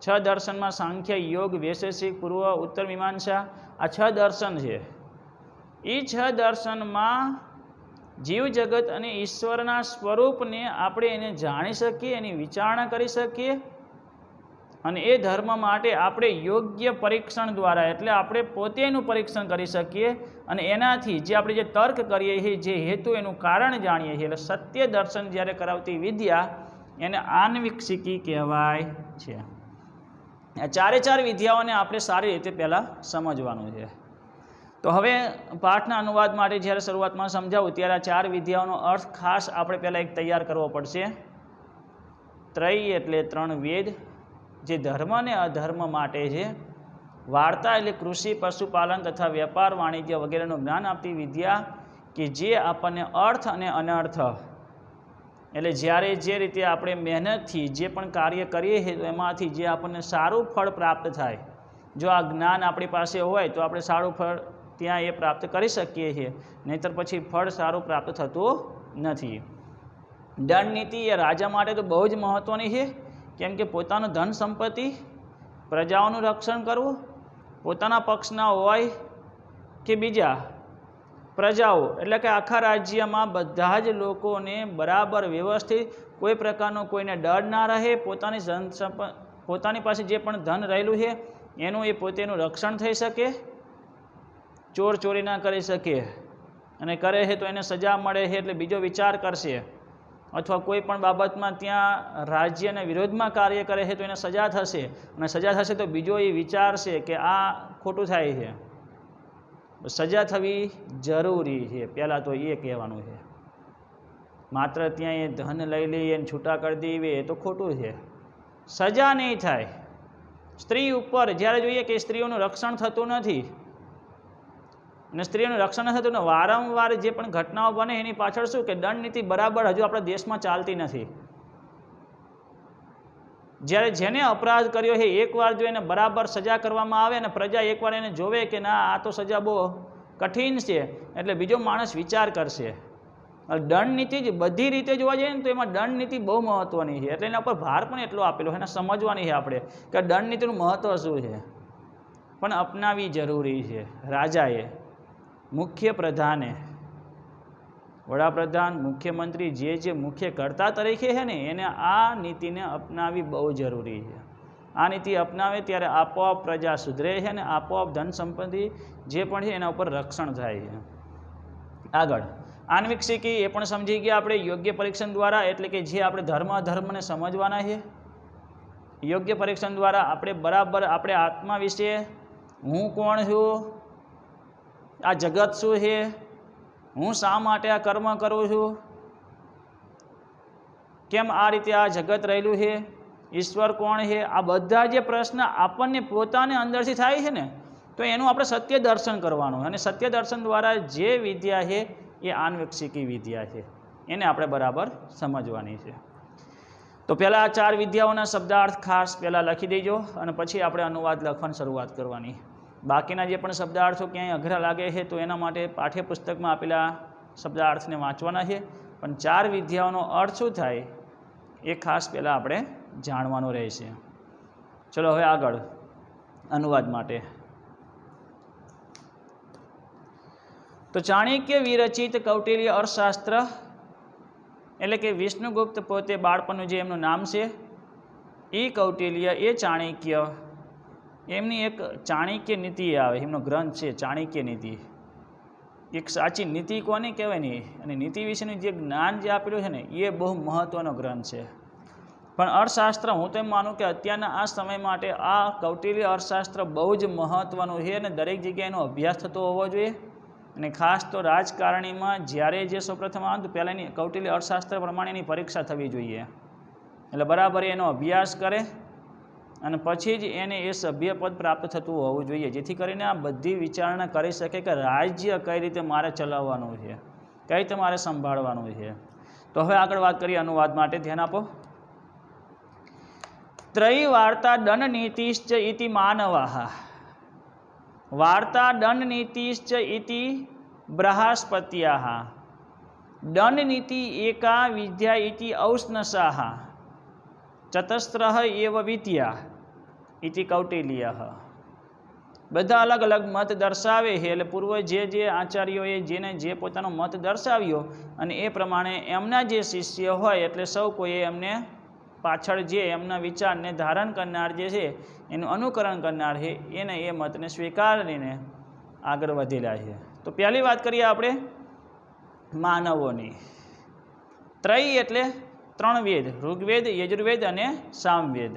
S1: 6 દર્શનમાં સાંખ્ય, યોગ, વૈશેષિક, પૂર્વ, ઉત્તર મીમાંસા, આ 6 દર્શન છે. એ 6 દર્શનમાં જીવ જગત અને ઈશ્વરના સ્વરૂપને આપણે એને જાણી શકીએ, એની વિચારણા કરી શકીએ, અને એ ધર્મ માટે આપણે યોગ્ય પરીક્ષણ દ્વારા એટલે આપણે પોતે એનું પરીક્ષણ કરી શકીએ, અને એનાથી જે આપણે જે તર્ક કરીએ છીએ, જે હેતુ એનું કારણ જાણીએ છીએ, એટલે સત્ય દર્શન જ્યારે કરાવતી વિદ્યા એને આન્વીક્ષિકી કહેવાય છે. આ 4 વિદ્યાઓને આપણે સારી રીતે પહેલાં સમજવાનું છે. તો હવે પાઠના અનુવાદ માટે જ્યારે શરૂઆતમાં સમજાવું ત્યારે આ 4 વિદ્યાઓનો અર્થ ખાસ આપણે પહેલાં એક તૈયાર કરવો પડશે. ત્રય એટલે 3 વેદ જે ધર્મ અને અધર્મ માટે છે. વાર્તા એટલે કૃષિ, પશુપાલન તથા વેપાર, વાણિજ્ય વગેરેનું જ્ઞાન આપતી વિદ્યા કે જે આપણને અર્થ અને અનર્થ એટલે જ્યારે જે રીતે આપણે મહેનતથી જે પણ કાર્ય કરીએ છીએ તો એમાંથી જે આપણને સારું ફળ પ્રાપ્ત થાય, જો આ જ્ઞાન આપણી પાસે હોય તો આપણે સારું ફળ ત્યાં એ પ્રાપ્ત કરી શકીએ છીએ, નહીંતર પછી ફળ સારું પ્રાપ્ત થતું નથી. દંડ નીતિ એ રાજા માટે તો બહુ જ મહત્ત્વની છે, કેમ કે પોતાનું ધન સંપત્તિ, પ્રજાઓનું રક્ષણ કરવું, પોતાના પક્ષના હોય કે બીજા પ્રજાઓ એટલે કે આખા રાજ્યમાં બધા જ લોકોને બરાબર વ્યવસ્થિત, કોઈ પ્રકારનો કોઈને ડર ના રહે, પોતાની પાસે જે પણ ધન રહેલું છે એનું એ પોતેનું રક્ષણ થઈ શકે, ચોર ચોરી ના કરી શકે, અને કરે છે તો એને સજા મળે છે એટલે બીજો વિચાર કરશે, અથવા કોઈ પણ બાબતમાં ત્યાં રાજ્યના વિરોધમાં કાર્ય કરે છે તો એને સજા થશે, અને સજા થશે તો બીજો એ વિચારશે કે આ ખોટું થાય છે, સજા થવી જરૂરી છે. પહેલાં તો એ કહેવાનું છે. માત્ર ત્યાં એ ધન લઈ લઈ એને છૂટા કરી દેવી એ તો ખોટું છે. સજા નહીં થાય. સ્ત્રી ઉપર જ્યારે જોઈએ કે સ્ત્રીઓનું રક્ષણ થતું નથી, અને સ્ત્રીઓનું રક્ષણ થતું ને વારંવાર જે પણ ઘટનાઓ બને એની પાછળ શું કે દંડ નીતિ બરાબર હજુ આપણા દેશમાં ચાલતી નથી. જ્યારે જેને અપરાધ કર્યો છે એકવાર જો એને બરાબર સજા કરવામાં આવે અને પ્રજા એકવાર એને જોવે કે ના આ તો સજા બહુ કઠિન છે, એટલે બીજો માણસ વિચાર કરશે. દંડ નીતિ જ બધી રીતે જોવા જઈએ ને તો એમાં દંડ નીતિ બહુ મહત્ત્વની છે, એટલે એના પર ભાર પણ એટલો આપેલો છે. એને સમજવાની છે આપણે કે દંડ નીતિનું મહત્ત્વ શું છે, પણ અપનાવી જરૂરી છે. રાજાએ, મુખ્ય પ્રધાને, વડાપ્રધાન, મુખ્યમંત્રી જે મુખ્ય કર્તા તરીકે છે ને એને આ નીતિને અપનાવી બહુ જરૂરી છે. આ નીતિ અપનાવે ત્યારે આપોઆપ પ્રજા સુધરે છે અને આપોઆપ ધન સંપત્તિ જે પણ છે એના ઉપર રક્ષણ થાય છે. આગળ આન્વીક્ષિકી એ પણ સમજી ગયા આપણે યોગ્ય પરીક્ષણ દ્વારા, એટલે કે જે આપણે ધર્મને સમજવાના છે. યોગ્ય પરીક્ષણ દ્વારા આપણે બરાબર આપણે આત્મા વિશે, હું કોણ છું, આ જગત શું છે, હું શા માટે આ કર્મ કરું છું, કેમ આ રીતે આ જગત રહેલું છે, ઈશ્વર કોણ છે, આ બધા જે પ્રશ્ન આપણને પોતાને અંદરથી થાય છે ને તો એનું આપણે સત્ય દર્શન કરવાનું, અને સત્ય દર્શન દ્વારા જે વિદ્યા છે એ આન્વીક્ષિકી વિદ્યા છે, એને આપણે બરાબર સમજવાની છે. તો પહેલાં આ 4 વિદ્યાઓના શબ્દાર્થ ખાસ પહેલાં લખી દેજો, અને પછી આપણે અનુવાદ લખવાની શરૂઆત કરવાની. બાકીના જે પણ શબ્દાર્થો ક્યાંય અઘરા લાગે છે તો એના માટે પાઠ્યપુસ્તકમાં આપેલા શબ્દાર્થને વાંચવાના છે, પણ 4 વિદ્યાઓનો અર્થ શું થાય એ ખાસ પહેલાં આપણે જાણવાનું રહેશે. ચલો હવે આગળ અનુવાદ માટે. તો ચાણક્ય વિરચિત કૌટિલ્ય અર્થશાસ્ત્ર એટલે કે વિષ્ણુગુપ્ત પોતે બાળપણનું જે એમનું નામ છે એ કૌટિલ્ય એ ચાણક્ય એમની એક ચાણક્ય નીતિ આવે, એમનો ગ્રંથ છે ચાણક્ય નીતિ. એક સાચી નીતિ કોને કહેવાય ને, અને નીતિ વિશેનું જે જ્ઞાન જે આપેલું છે ને એ બહુ મહત્ત્વનો ગ્રંથ છે. પણ અર્થશાસ્ત્ર હું તો એમ માનું કે અત્યારના આ સમય માટે આ કૌટિલ્ય અર્થશાસ્ત્ર બહુ જ મહત્ત્વનું છે અને દરેક જગ્યાએ એનો અભ્યાસ થતો હોવો જોઈએ. અને ખાસ તો રાજકારણીમાં જ્યારે જે સૌપ્રથમ આવે તો પહેલાં એની કૌટિલ્ય અર્થશાસ્ત્ર પ્રમાણેની પરીક્ષા થવી જોઈએ. એટલે બરાબર એનો અભ્યાસ કરે અને પછી જ એને એ સભ્યપદ પ્રાપ્ત થતું હોવું જોઈએ, જેથી કરીને આ બધી વિચારણા કરી શકે કે રાજ્ય કઈ રીતે મારે ચલાવવાનું છે, કઈ રીતે મારે સંભાળવાનું છે. તો હવે આગળ વાત કરીએ અનુવાદ માટે, ધ્યાન આપો. ત્રયી વાર્તા દંડ નીતિશ્ચ ઇતિ માનવાહ વાર્તા દંડ નીતિશ્ચ ઇતિ બૃહસ્પત્યાહ દંડ નીતિ એકા વિદ્યા ઇતિ ઔષ્ણસાહ ચતસ્રઃ એવ વિદ્યા ઇતિ કૌટિલ્યઃ. બધા અલગ અલગ મત દર્શાવે છે, એટલે પૂર્વ જે આચાર્યોએ જેને જે પોતાનો મત દર્શાવ્યો અને એ પ્રમાણે એમના જે શિષ્ય હોય એટલે સૌ કોઈએ એમને પાછળ જે એમના વિચારને ધારણ કરનાર જે છે એનું અનુકરણ કરનાર છે એને એ મતને સ્વીકારીને આગળ વધેલા છે. તો પહેલી વાત કરીએ આપણે માનવોની. ત્રય એટલે 3 વેદ, ઋગ્વેદ, યજુર્વેદ અને સામવેદ.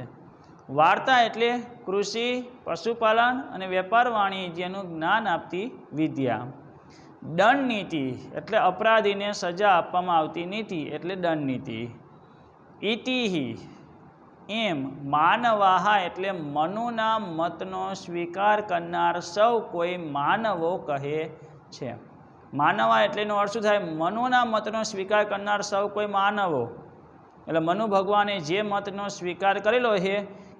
S1: વાર્તા એટલે કૃષિ, પશુપાલન અને વેપાર વાણિજ્યનું જ્ઞાન આપતી વિદ્યા. દંડ નીતિ એટલે અપરાધીને સજા આપવામાં આવતી નીતિ એટલે દંડ નીતિ. ઇતિહિ એમ માનવાહ એટલે મનુના મતનો સ્વીકાર કરનાર સૌ કોઈ માનવો કહે છે. માનવા એટલે એનો અર્થ શું થાય? મનુના મતનો સ્વીકાર કરનાર સૌ કોઈ માનવો. એટલે મનુ ભગવાને જે મતનો સ્વીકાર કરેલો છે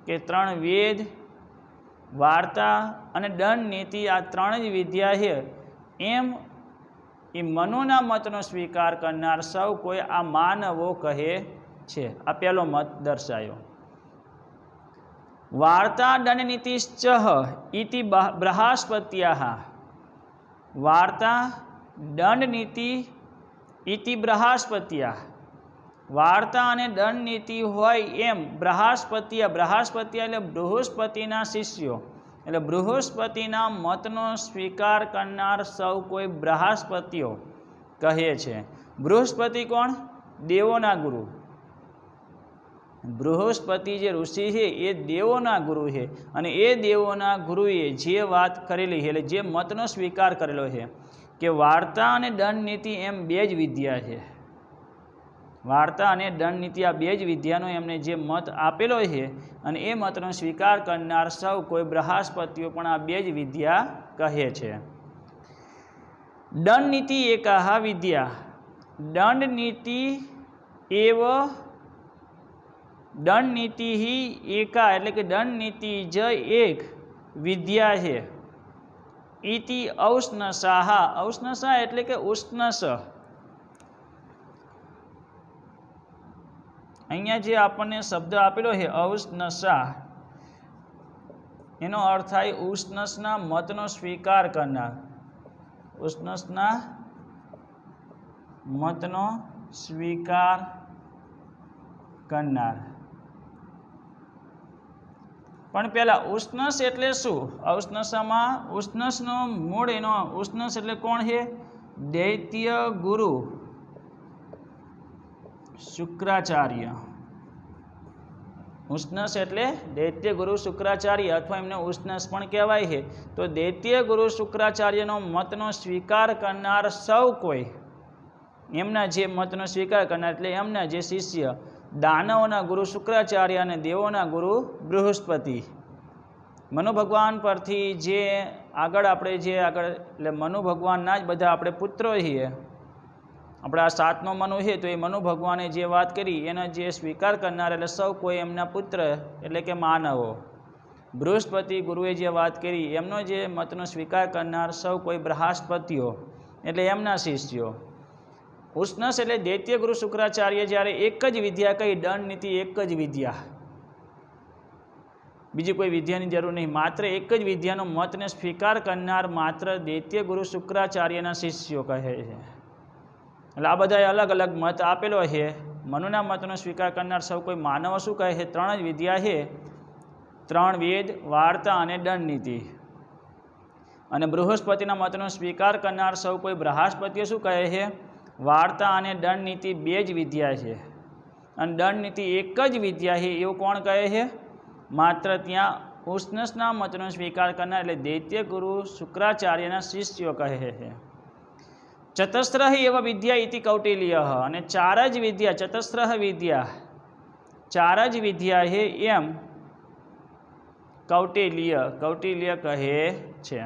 S1: કે 3 વેદ, વાર્તા અને દંડ નીતિ આ 3 જ વિદ્યા છે, એમ એ મનુના મતનો સ્વીકાર કરનાર સૌ કોઈ આ માનવો કહે છે. આ પહેલો મત દર્શાયો. વાર્તા દંડ નીતિશ્ચ ઇતિ બૃહસ્પત્યાહ વાર્તા દંડ નીતિ ઇતિ બૃહસ્પત્યાહ વાર્તા અને દંડ નીતિ હોય એમ બૃહસ્પત્યા એટલે બૃહસ્પતિના શિષ્યો, એટલે બૃહસ્પતિના મતનો સ્વીકાર કરનાર સૌ કોઈ બૃહસ્પતિઓ કહે છે. બૃહસ્પતિ કોણ? દેવોના ગુરુ. બૃહસ્પતિ જે ઋષિ છે એ દેવોના ગુરુ છે અને એ દેવોના ગુરુએ જે વાત કરેલી છે એટલે જે મતનો સ્વીકાર કરેલો છે કે વાર્તા અને દંડ નીતિ એમ 2 જ વિદ્યા છે. વાર્તા અને દંડ નીતિ આ 2 જ વિદ્યાનો એમને જે મત આપેલો છે અને એ મતનો સ્વીકાર કરનાર સૌ કોઈ બૃહસ્પતિઓ પણ આ 2 જ વિદ્યા કહે છે. દંડ નીતિ એકાહ વિદ્યા દંડ નીતિ એવ દંડ નીતિ એકા એટલે કે દંડ નીતિ જ એક વિદ્યા છે. ઇતિ ઔષ્ણસાહ ઔષ્ણસાહ એટલે કે ઉષ્ણસ. અહીંયા જે આપણને શબ્દ આપેલો છે ઔષ્ણસા એનો અર્થ થાય ઉષ્ણસના મતનો સ્વીકાર કરનાર. ઉષ્ણસના મતનો સ્વીકાર કરનાર. પણ પહેલાં ઉષ્ણસ એટલે શું? ઔષ્ણસામાં ઉષ્ણસનો મૂળ એનો ઉષ્ણસ એટલે કોણ છે? દૈત્ય ગુરુ શુક્રાચાર્ય. ઉષ્ણસ એટલે દૈત્ય ગુરુ શુક્રાચાર્ય અથવા એમને ઉષ્ણસ પણ કહેવાય છે. તો દૈત્ય ગુરુ શુક્રાચાર્યનો મતનો સ્વીકાર કરનાર સૌ કોઈ એમના જે મતનો સ્વીકાર કરનાર એટલે એમના જે શિષ્ય દાનવોના ગુરુ શુક્રાચાર્ય અને દેવોના ગુરુ બૃહસ્પતિ. મનુ ભગવાન પરથી જે આગળ એટલે મનુ ભગવાનના જ બધા આપણે પુત્રો છીએ. આપણે આ 7મો મનુ છે તો એ મનુ ભગવાને જે વાત કરી એનો જે સ્વીકાર કરનાર એટલે સૌ કોઈ એમના પુત્ર એટલે કે માનવો. બૃહસ્પતિ ગુરુએ જે વાત કરી એમનો જે મતનો સ્વીકાર કરનાર સૌ કોઈ બૃહસ્પતિઓ એટલે એમના શિષ્યો. ઉષ્ણસ એટલે દૈત્ય ગુરુ શુક્રાચાર્ય જ્યારે એક જ વિદ્યા કહી, દંડ નીતિ એક જ વિદ્યા, બીજી કોઈ વિદ્યાની જરૂર નહીં, માત્ર એક જ વિદ્યાનો મતને સ્વીકાર કરનાર માત્ર દૈત્ય ગુરુ શુક્રાચાર્યના શિષ્યો કહે છે. એટલે આ બધાએ અલગ અલગ મત આપેલો છે. મનુના મતનો સ્વીકાર કરનાર સૌ કોઈ માનવો શું કહે છે? ત્રણ જ વિદ્યા છે, 3 વેદ, વાર્તા અને દંડ નીતિ. અને બૃહસ્પતિના મતનો સ્વીકાર કરનાર સૌ કોઈ બૃહસ્પતિઓ શું કહે છે? વાર્તા અને દંડ નીતિ 2 જ વિદ્યા છે, અને દંડ નીતિ એક જ વિદ્યા છે એવું કોણ કહે છે? માત્ર ત્યાં ઉષ્ણસના મતનો સ્વીકાર કરનાર એટલે દૈત્ય ગુરુ શુક્રાચાર્યના શિષ્યો કહે છે. ચતસ્ર એવ વિદ્યા ઇતિ કૌટિલ્ય. અને 4 જ વિદ્યા, ચતસ્ર વિદ્યા 4 જ વિદ્યા છે એમ કૌટિલ્ય કહે છે.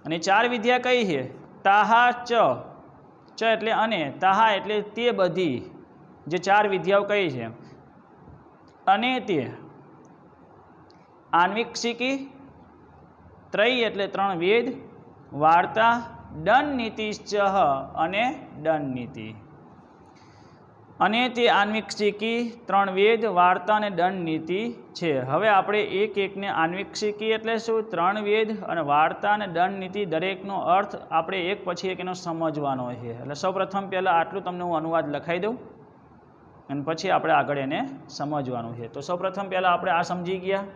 S1: અને 4 વિદ્યા કઈ છે? તાહા ચ એટલે અને, તાહા એટલે તે બધી, જે 4 વિદ્યાઓ કઈ છે. અને તે આન્વિક્ષિકી, ત્રય એટલે 3 વેદ, વાર્તા, દંડ નીતિ અને દંડ નીતિ. અને તે આન્વિક્ષિકી, 3 વેદ, વાર્તા અને દંડ નીતિ છે. હવે આપણે એક એકને, આન્વિક્ષિકી એટલે શું, 3 વેદ અને વાર્તા અને દંડ નીતિ, દરેકનો અર્થ આપણે એક પછી એક એનો સમજવાનો છે. એટલે સૌપ્રથમ પહેલાં આટલું તમને હું અનુવાદ લખાઈ દઉં અને પછી આપણે આગળ એને સમજવાનું છે. તો સૌપ્રથમ પહેલાં આપણે આ સમજી ગયા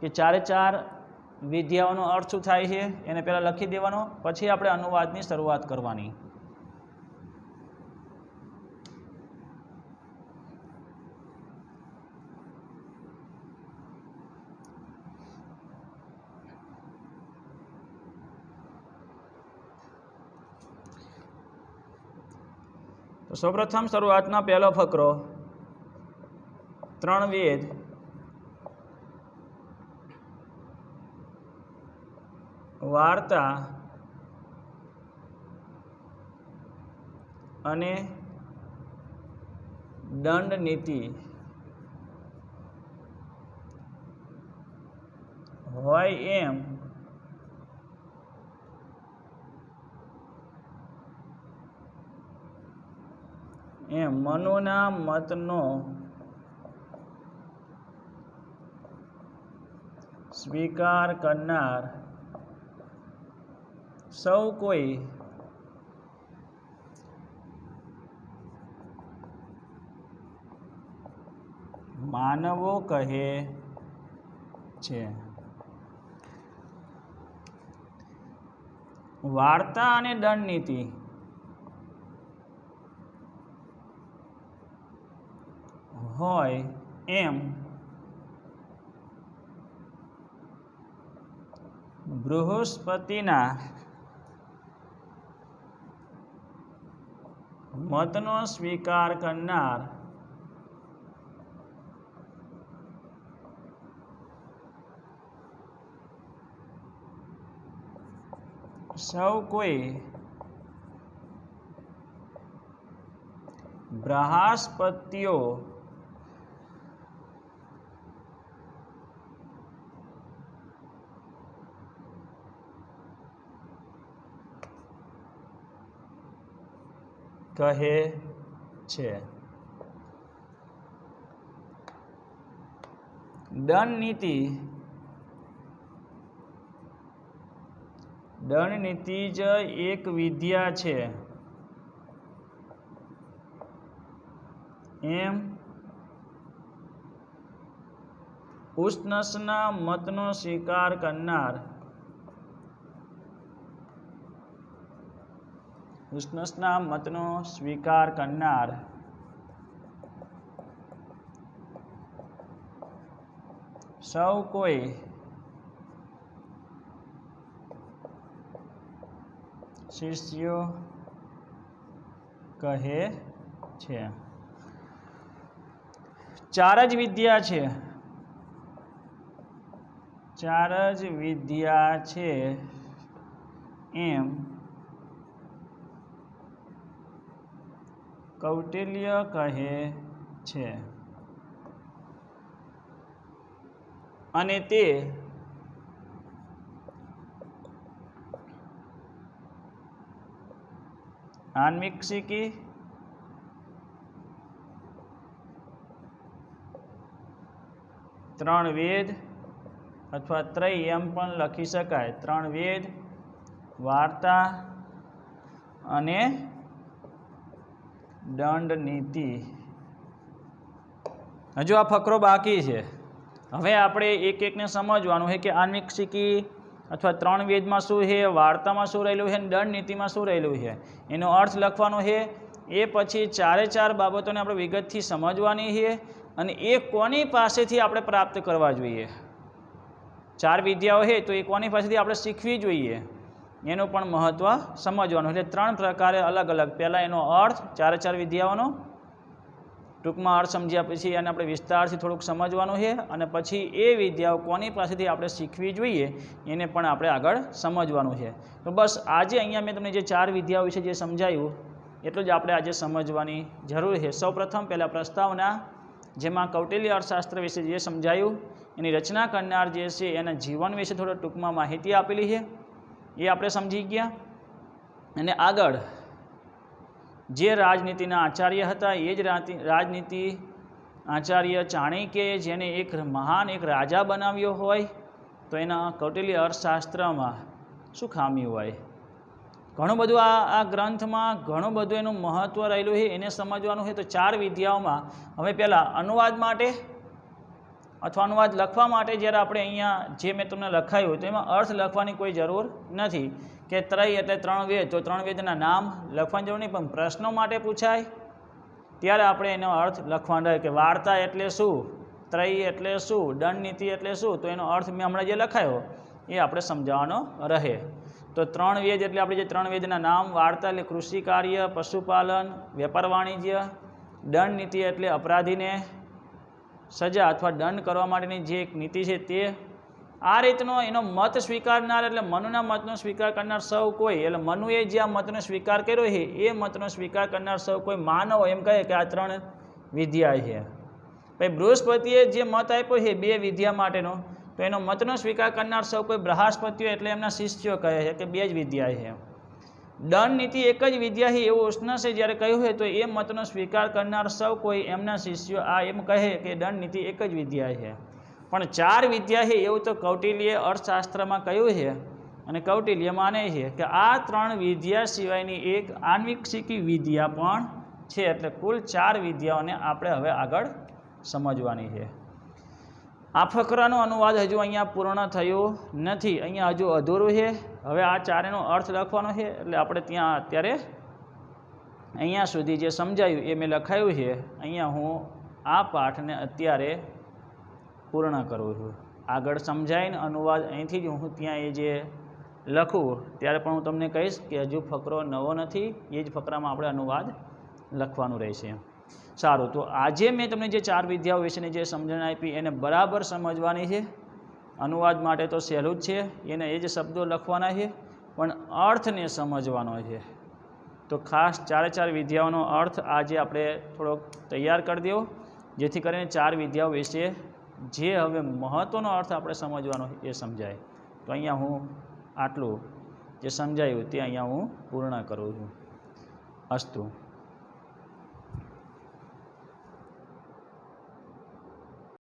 S1: કે 4 વિદ્યાઓનો અર્થ શું થાય છે, એને પહેલાં લખી દેવાનો, પછી આપણે અનુવાદની શરૂઆત કરવાની. તો સૌપ્રથમ શરૂઆતનો પહેલો ફકરો, 3 વેદ, વાર્તા અને દંડ નીતિ હોય એમ મનુના મતનો સ્વીકાર કરનાર સૌ કોઈ માનવો કહે છે. વાર્તા અને દંડ નીતિ હોય એમ બૃહસ્પતિના મતનો સ્વીકાર કરનાર સૌ કોઈ બૃહસ્પતિઓ કહે છે. દંડ નીતિ જ એક વિદ્યા છે એમ ઉષ્ણસના મતનો સ્વીકાર કરનાર સૌ કોઈ શિષ્યો કહે છે. 4 જ વિદ્યા છે, 4 જ વિદ્યા છે એમ કૌટિલ્ય કહે છે. અને તે આન્વિક્ષિકી, ત્રણ વેદ અથવા ત્રય એમ પણ લખી શકાય. ત્રણ વેદ, વાર્તા અને દંડ નીતિ. હજુ આ ફકરો બાકી છે. હવે આપણે એક એકને સમજવાનું છે કે આન્વિક્ષિકી અથવા ત્રણ વેદમાં શું છે, વાર્તામાં શું રહેલું છે અને દંડ નીતિમાં શું રહેલું છે, એનો અર્થ લખવાનો છે. એ પછી ચારે ચાર બાબતોને આપણે વિગતથી સમજવાની છે અને એ કોની પાસેથી આપણે પ્રાપ્ત કરવા જોઈએ. ચાર વિદ્યાઓ છે તો એ કોની પાસેથી આપણે શીખવી જોઈએ એનું પણ મહત્ત્વ સમજવાનું. એટલે ત્રણ પ્રકારે અલગ અલગ. પહેલાં એનો અર્થ, ચારે ચાર વિદ્યાઓનો ટૂંકમાં અર્થ સમજ્યા પછી એને આપણે વિસ્તારથી થોડુંક સમજવાનું છે અને પછી એ વિદ્યાઓ કોની પાસેથી આપણે શીખવી જોઈએ એને પણ આપણે આગળ સમજવાનું છે. તો બસ આજે અહીંયા મેં તમને જે ચાર વિદ્યાઓ વિશે જે સમજાવ્યું એટલું જ આપણે આજે સમજવાની જરૂર છે. સૌપ્રથમ પહેલાં પ્રસ્તાવના, જેમાં કૌટિલ્ય અર્થશાસ્ત્ર વિશે જે સમજાયું, એની રચના કરનાર જે છે એના જીવન વિશે થોડો ટૂંકમાં માહિતી આપેલી છે એ આપણે સમજી ગયા. અને આગળ જે રાજનીતિના આચાર્ય હતા એ જ રાજનીતિ આચાર્ય ચાણક્યએ જેને એક મહાન એક રાજા બનાવ્યો હોય તો એના કૌટિલ્ય અર્થશાસ્ત્રમાં શું ખામી હોય. ઘણું બધું આ ગ્રંથમાં ઘણું બધું એનું મહત્ત્વ રહેલું છે, એને સમજવાનું છે. તો ચાર વિદ્યાઓમાં હવે પહેલાં અનુવાદ માટે અથવા અનુવાદ લખવા માટે જ્યારે આપણે અહીંયા જે મેં તમને લખાયું તો એમાં અર્થ લખવાની કોઈ જરૂર નથી કે ત્રય એટલે ત્રણ વેદ, તો ત્રણ વેદના નામ લખવાની જરૂર નહીં. પણ પ્રશ્નો માટે પૂછાય ત્યારે આપણે એનો અર્થ લખવાનો રહે કે વાર્તા એટલે શું, ત્રય એટલે શું, દંડ નીતિ એટલે શું, તો એનો અર્થ મેં હમણાં જે લખાયો એ આપણે સમજાવવાનો રહે. તો ત્રણ વેદ એટલે આપણે જે ત્રણ વેદના નામ, વાર્તા એટલે કૃષિ કાર્ય, પશુપાલન, વેપાર વાણિજ્ય, દંડ નીતિ એટલે અપરાધીને સજા અથવા દંડ કરવા માટેની જે એક નીતિ છે તે. આ રીતનો એનો મત સ્વીકારનાર એટલે મનુના મતનો સ્વીકાર કરનાર સૌ કોઈ, એટલે મનુએ જે આ મતનો સ્વીકાર કર્યો છે એ મતનો સ્વીકાર કરનાર સૌ કોઈ માનવ એમ કહે કે આ ત્રણ વિદ્યા છે. ભાઈ બૃહસ્પતિએ જે મત આપ્યો છે બે વિદ્યા માટેનો, તો એનો મતનો સ્વીકાર કરનાર સૌ કોઈ બૃહસ્પતિઓ એટલે એમના શિષ્યો કહે છે કે બે જ વિદ્યા છે. દંડ નીતિ એક જ વિદ્યા છે એવું ઉષ્ણસે જ્યારે કહ્યું હોય તો એ મતનો સ્વીકાર કરનાર સૌ કોઈ એમના શિષ્યો આ એમ કહે કે દંડ નીતિ એક જ વિદ્યા છે. પણ ચાર વિદ્યા છે એવું તો કૌટિલ્ય અર્થશાસ્ત્રમાં કહ્યું છે અને કૌટિલ્ય માને છે કે આ ત્રણ વિદ્યા સિવાયની એક આન્વિક્ષિકી વિદ્યા પણ છે. એટલે કુલ ચાર વિદ્યાઓને આપણે હવે આગળ સમજવાની છે. આ ફકરાનો અનુવાદ હજુ અહીંયા પૂર્ણ થયો નથી, અહીંયા હજુ અધૂરું છે. હવે આ ચારેનો અર્થ લખવાનો છે એટલે આપણે ત્યાં અત્યારે અહીંયા સુધી જે સમજાયું એ મેં લખાયું છે. અહીંયા હું આ પાઠને અત્યારે પૂર્ણ કરું છું. આગળ સમજાઈને અનુવાદ અહીંથી જ હું ત્યાં એ જે લખું ત્યારે પણ હું તમને કહીશ કે હજુ ફકરો નવો નથી, એ જ ફકરામાં આપણે અનુવાદ લખવાનું રહેશે. સારું, તો આજે મેં તમને જે ચાર વિદ્યાઓ વિશેની જે સમજણ આપી એને બરાબર સમજવાની છે. અનુવાદ માટે તો સહેલું જ છે, એને એ જ શબ્દો લખવાના છે પણ અર્થને સમજવાનો છે. તો ખાસ ચારે ચાર વિદ્યાઓનો અર્થ આજે આપણે થોડોક તૈયાર કરી દેવો જેથી કરીને ચાર વિદ્યાઓ વિશે જે હવે મહત્ત્વનો અર્થ આપણે સમજવાનો એ સમજાય. તો અહીંયા હું આટલું જે સમજાયું તે અહીંયા હું પૂર્ણ કરું છું. અસ્તુ.